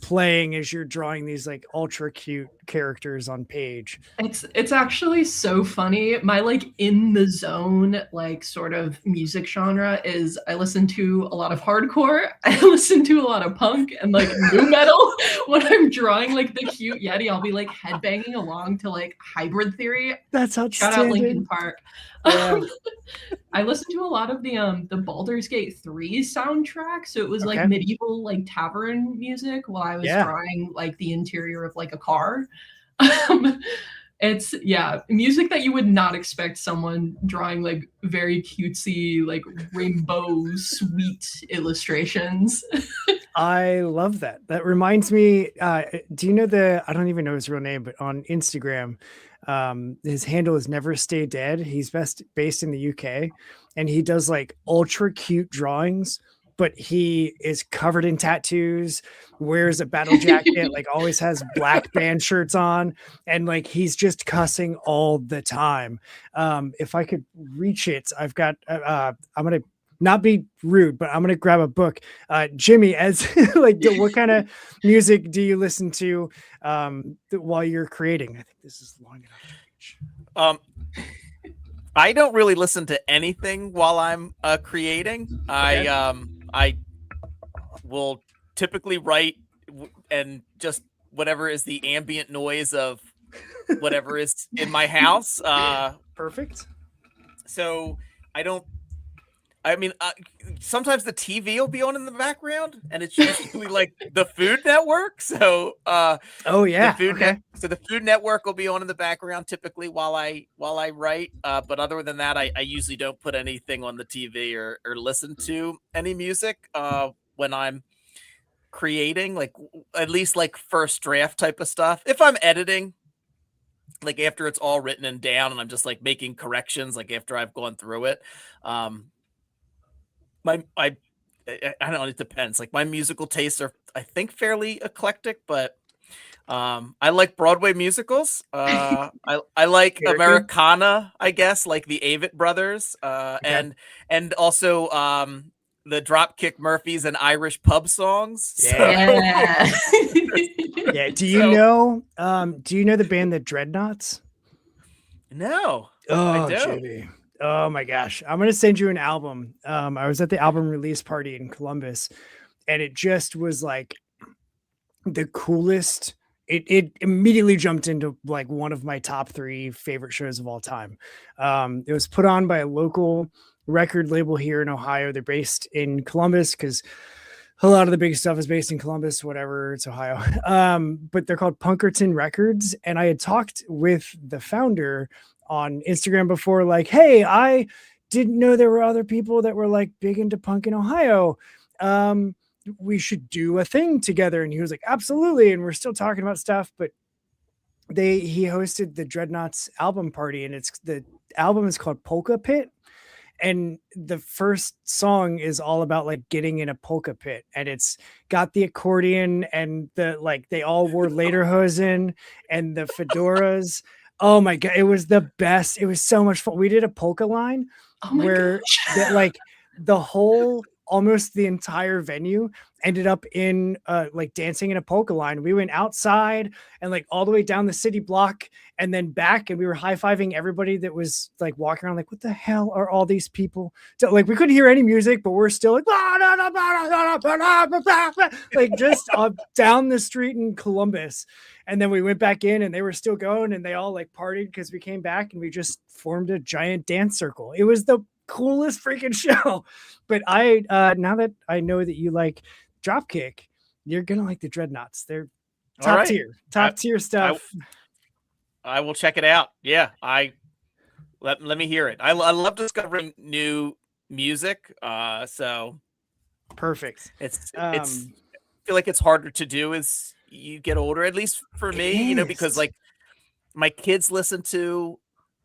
playing as you're drawing these like ultra cute characters on page. It's actually so funny. My like in the zone like sort of music genre is I listen to a lot of hardcore, I listen to a lot of punk and like new metal. When I'm drawing like the cute Yeti, I'll be like headbanging along to like Hybrid Theory. That's Shout out Linkin outstanding. Park. Yeah. I listened to a lot of the Baldur's Gate 3 soundtrack, so it was like Okay. medieval like tavern music while I was Yeah. drawing like the interior of like a car. It's yeah, music that you would not expect someone drawing like very cutesy, like rainbow sweet illustrations. I love that. That reminds me, do you know I don't even know his real name, but on Instagram, his handle is Never Stay Dead. He's based in the UK and he does like ultra cute drawings, but he is covered in tattoos, wears a battle jacket, like always has black band shirts on, and like he's just cussing all the time. If I could reach it, I've got, I'm going to not be rude, but I'm gonna grab a book. Jimmy, as like, what kind of music do you listen to while you're creating? I think this is long enough to reach. I don't really listen to anything while I'm creating. Okay. I will typically write and just whatever is the ambient noise of whatever is in my house. Perfect. So I don't. I mean, sometimes the TV will be on in the background, and it's usually like the Food Network. So, Oh yeah. so the Food Network will be on in the background typically while I write. But other than that, I usually don't put anything on the TV or listen to any music when I'm creating, like at least like first draft type of stuff. If I'm editing, like after it's all written and down, and I'm just like making corrections, like after I've gone through it. I don't know, it depends. Like my musical tastes are, I think, fairly eclectic, but I like Broadway musicals. I like Very good. Americana, I guess, like the Avett Brothers, Okay. and also the Dropkick Murphys and Irish pub songs. Yeah. Yeah. Yeah. Do you know the band the Dreadnoughts? No, Oh, I don't. Jimmy. Oh my gosh. I'm gonna send you an album. I was at the album release party in Columbus, and it just was like the coolest. It immediately jumped into like one of my top 3 favorite shows of all time. It was put on by a local record label here in Ohio. They're based in Columbus because a lot of the big stuff is based in Columbus, whatever, it's Ohio. But they're called Punkerton Records. And I had talked with the founder on Instagram before, like, hey, I didn't know there were other people that were like big into punk in Ohio. We should do a thing together. And he was like, absolutely. And we're still talking about stuff, but he hosted the Dreadnoughts album party, and the album is called Polka Pit. And the first song is all about like getting in a polka pit, and it's got the accordion and the like they all wore lederhosen and the fedoras. Oh my god, it was the best. It was so much fun. We did a polka line Oh my where gosh. that like the whole almost the entire venue ended up in like dancing in a polka line. We went outside and like all the way down the city block and then back, and we were high-fiving everybody that was like walking around like, what the hell are all these people? So, like we couldn't hear any music, but we're still like like just down the street in Columbus. And then we went back in and they were still going, and they all like partied because we came back and we just formed a giant dance circle. It was the coolest freaking show. But I now that I know that you like Dropkick, you're gonna like the Dreadnoughts. They're All right. top tier stuff. I will check it out. Yeah, let me hear it. I love discovering new music. So Perfect. it's I feel like it's harder to do as you get older, at least for me, because like my kids listen to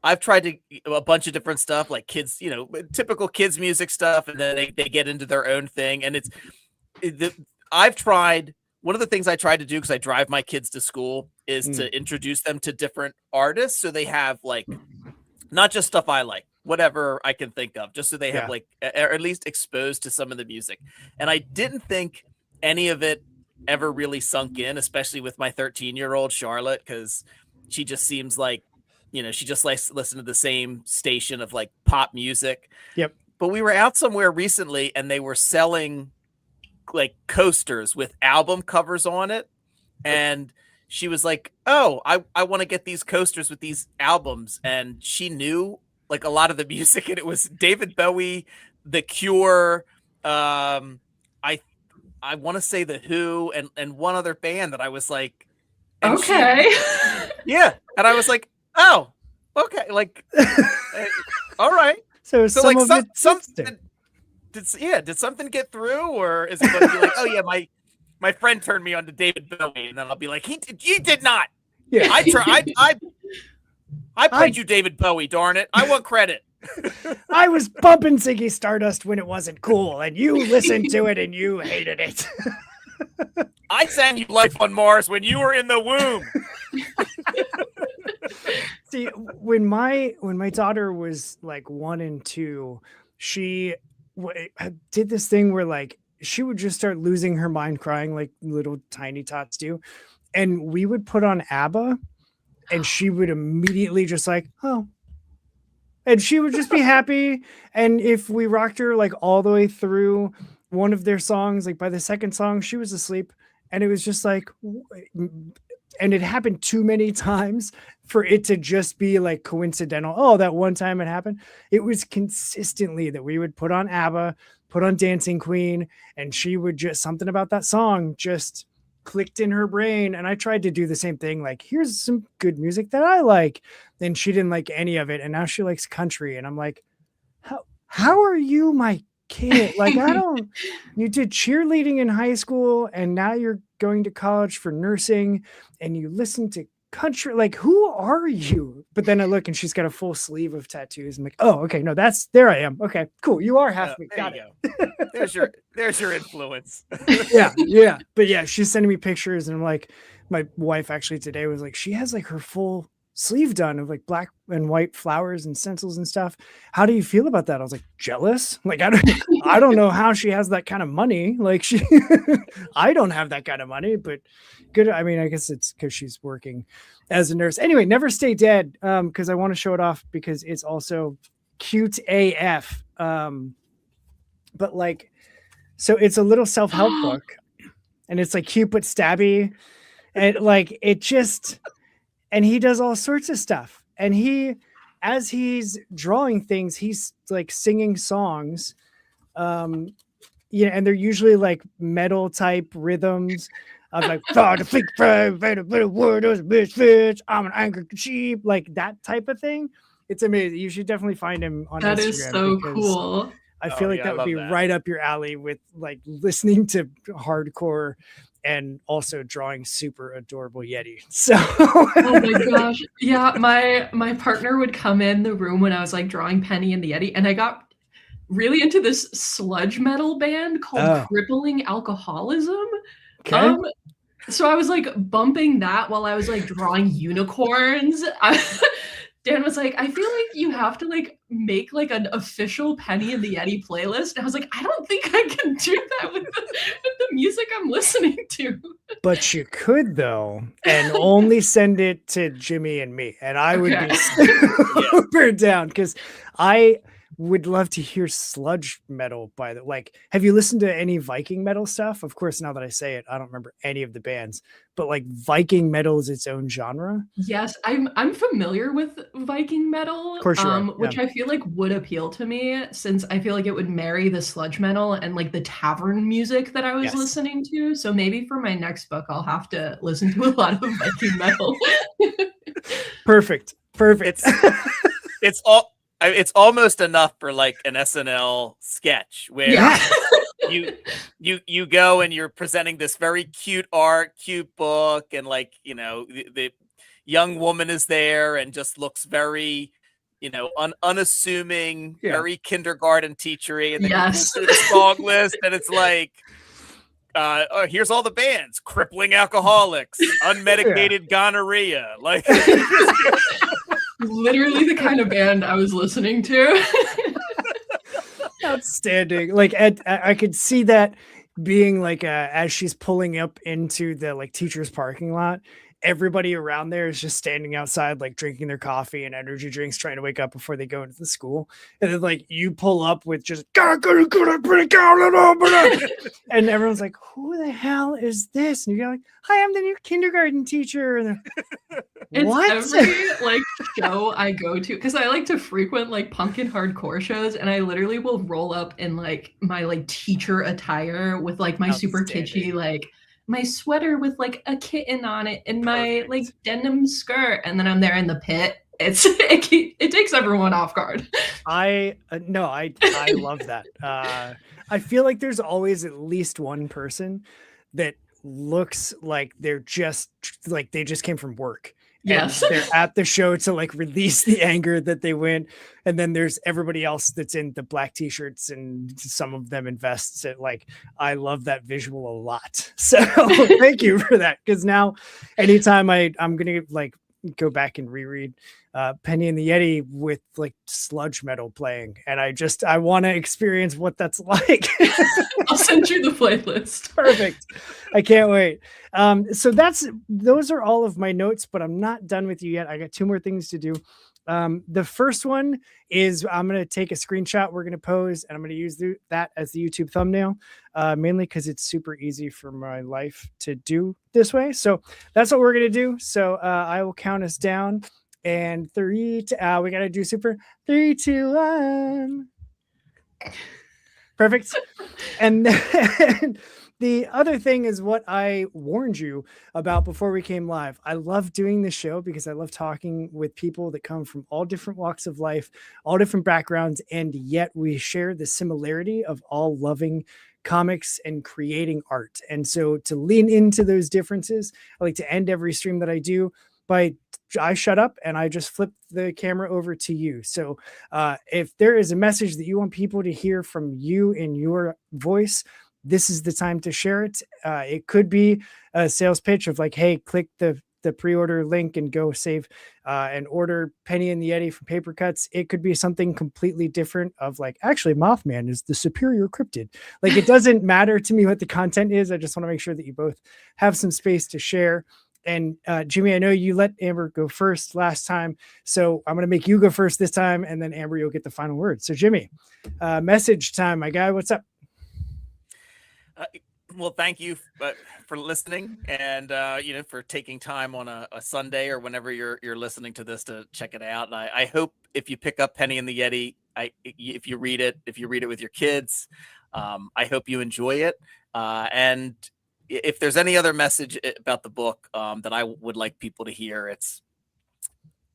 I've tried to a bunch of different stuff, like kids, typical kids music stuff, and then they get into their own thing. And I've tried one of the things I tried to do, because I drive my kids to school, is to introduce them to different artists, so they have like not just stuff I like, whatever I can think of, just so they have like or at least exposed to some of the music. And I didn't think any of it ever really sunk in, especially with my 13-year-old Charlotte, because she just seems like, she just likes to listen to the same station of like pop music. Yep. But we were out somewhere recently and they were selling like coasters with album covers on it. And she was like, oh, I want to get these coasters with these albums. And she knew like a lot of the music, and it was David Bowie, The Cure, I want to say The Who, and one other band that I was like, okay. Yeah. And I was like, oh, okay. Like, all right. So like something did something get through, or is it going to be like, oh yeah, my friend turned me on to David Bowie, and then I'll be like, he did not. Yeah. I played you David Bowie, darn it. I want credit. I was bumping Ziggy Stardust when it wasn't cool, and you listened to it and you hated it. I sang you Life on Mars when you were in the womb. See, when my daughter was like 1 and 2, she did this thing where like she would just start losing her mind, crying like little tiny tots do, and we would put on ABBA, and she would immediately just like, oh. And she would just be happy. And if we rocked her like all the way through one of their songs, like by the second song, she was asleep. And it was just like, and it happened too many times for it to just be like coincidental. Oh, that one time it happened. It was consistently that we would put on ABBA, put on Dancing Queen, and she would just, something about that song just clicked in her brain. And I tried to do the same thing, like, here's some good music that I like, and she didn't like any of it, and now she likes country. And I'm like, how are you my kid? Like, you did cheerleading in high school, and now you're going to college for nursing, and you listen to country. Like, who are you? But then I look, and she's got a full sleeve of tattoos. I'm like, oh, okay, no, there I am. Okay, cool, you are half me. Got it. There's your influence. yeah. But yeah, she's sending me pictures, and I'm like, my wife actually today was like, she has like her full sleeve done of like black and white flowers and stencils and stuff. How do you feel about that? I was like, jealous. Like, I don't know how she has that kind of money. Like, I don't have that kind of money, but good. I mean, I guess it's because she's working as a nurse. Anyway, Never Stay Dead. Because I want to show it off because it's also cute AF. But like, so it's a little self-help book, and it's like cute but stabby, and like it just, and he does all sorts of stuff. And as he's drawing things, he's like singing songs, and they're usually like metal type rhythms of like, I'm an angry sheep, like that type of thing. It's amazing. You should definitely find him on Instagram. That is so cool. I feel like that would be right up your alley with like listening to hardcore and also drawing super adorable Yeti. So oh my gosh. Yeah, my partner would come in the room when I was like drawing Penny and the Yeti, and I got really into this sludge metal band called Crippling Alcoholism. Okay. So I was like bumping that while I was like drawing unicorns. Dan was like, I feel like you have to like make like an official Penny and the Yeti playlist. And I was like, I don't think I can do that with the music I'm listening to. But you could though, and only send it to Jimmy and me. And I would be super down, because I would love to hear sludge metal have you listened to any Viking metal stuff? Of course, now that I say it, I don't remember any of the bands, but like Viking metal is its own genre. Yes, I'm familiar with Viking metal, of course you are. Which I feel like would appeal to me, since I feel like it would marry the sludge metal and like the tavern music that I was listening to. So maybe for my next book, I'll have to listen to a lot of Viking metal. Perfect. It's almost enough for like an SNL sketch where you go and you're presenting this very cute book, and like, the young woman is there and just looks very unassuming, Yeah. very kindergarten teachery, and then you Yes. go through the song list, and it's like, here's all the bands: crippling alcoholics, unmedicated gonorrhea, like Literally the kind of band I was listening to. Outstanding. Like I could see that being like as she's pulling up into the like teacher's parking lot, everybody around there is just standing outside like drinking their coffee and energy drinks, trying to wake up before they go into the school. And then like you pull up with just and everyone's like, who the hell is this? And you're like, hi, I'm the new kindergarten teacher. And It's what? every like show I go to, because I like to frequent like punk and hardcore shows, and I literally will roll up in like my like teacher attire with like my super kitschy like my sweater with like a kitten on it and my like denim skirt, and then I'm there in the pit. It takes everyone off guard. I love that. I feel like there's always at least one person that looks like they're just like they just came from work. Yes. And they're at the show to like release the anger that they went. And then there's everybody else that's in the black t-shirts, and some of them in vests. Like, I love that visual a lot. So thank you for that. Because now anytime I'm going to like go back and reread Penny and the Yeti with like sludge metal playing, and I want to experience what that's like. I'll send you the playlist. Perfect. I can't wait. So those are all of my notes, but I'm not done with you yet. I got two more things to do. The first one is I'm going to take a screenshot we're going to pose, and I'm going to use that as the YouTube thumbnail, mainly because it's super easy for my life to do this way. So that's what we're going to do. So I will count us down, and we got to do super 3, 2, 1. Perfect. And then the other thing is what I warned you about before we came live. I love doing this show because I love talking with people that come from all different walks of life, all different backgrounds, and yet we share the similarity of all loving comics and creating art. And so to lean into those differences, I like to end every stream that I do by I shut up and I just flip the camera over to you. So if there is a message that you want people to hear from you in your voice, this is the time to share it. It could be a sales pitch of like, hey, click the pre-order link and go save and order Penny and the Yeti from Paper Cuts. It could be something completely different of like, actually Mothman is the superior cryptid. Like, it doesn't matter to me what the content is. I just want to make sure that you both have some space to share. And Jimmy, I know you let Amber go first last time, so I'm going to make you go first this time, and then Amber, you'll get the final word. So Jimmy, message time, my guy. What's up? Well, thank you for listening, and for taking time on a Sunday or whenever you're listening to this to check it out. And I hope if you pick up Penny and the Yeti, if you read it with your kids, I hope you enjoy it. And if there's any other message about the book that I would like people to hear, it's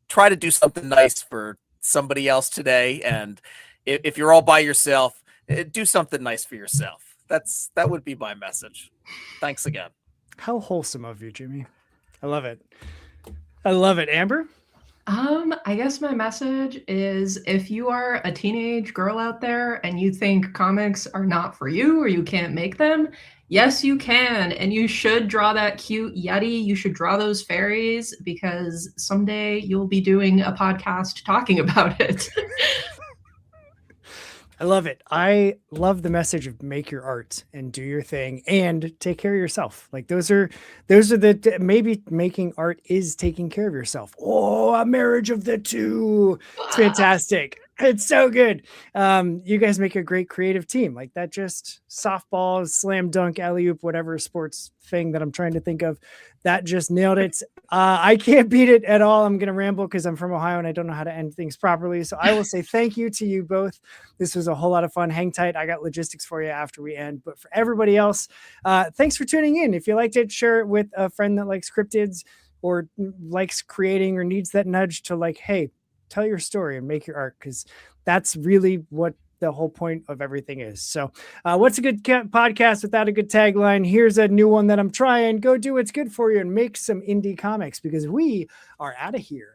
try to do something nice for somebody else today. And if you're all by yourself, do something nice for yourself. That would be my message. Thanks again. How wholesome of you, Jimmy. I love it. I love it. Amber? I guess my message is, if you are a teenage girl out there and you think comics are not for you or you can't make them, yes, you can. And you should draw that cute Yeti. You should draw those fairies, because someday you'll be doing a podcast talking about it. I love it. I love the message of make your art and do your thing and take care of yourself. Like those are maybe making art is taking care of yourself. Oh, a marriage of the two. It's fantastic. It's so good. You guys make a great creative team. Like that, just softball, slam dunk, alley-oop, whatever sports thing that I'm trying to think of. That just nailed it. I can't beat it at all. I'm going to ramble because I'm from Ohio and I don't know how to end things properly. So I will say thank you to you both. This was a whole lot of fun. Hang tight. I got logistics for you after we end. But for everybody else, thanks for tuning in. If you liked it, share it with a friend that likes cryptids or likes creating or needs that nudge to like, hey, tell your story and make your art, because that's really what the whole point of everything is. So what's a good podcast without a good tagline? Here's a new one that I'm trying. Go do what's good for you and make some indie comics, because we are out of here.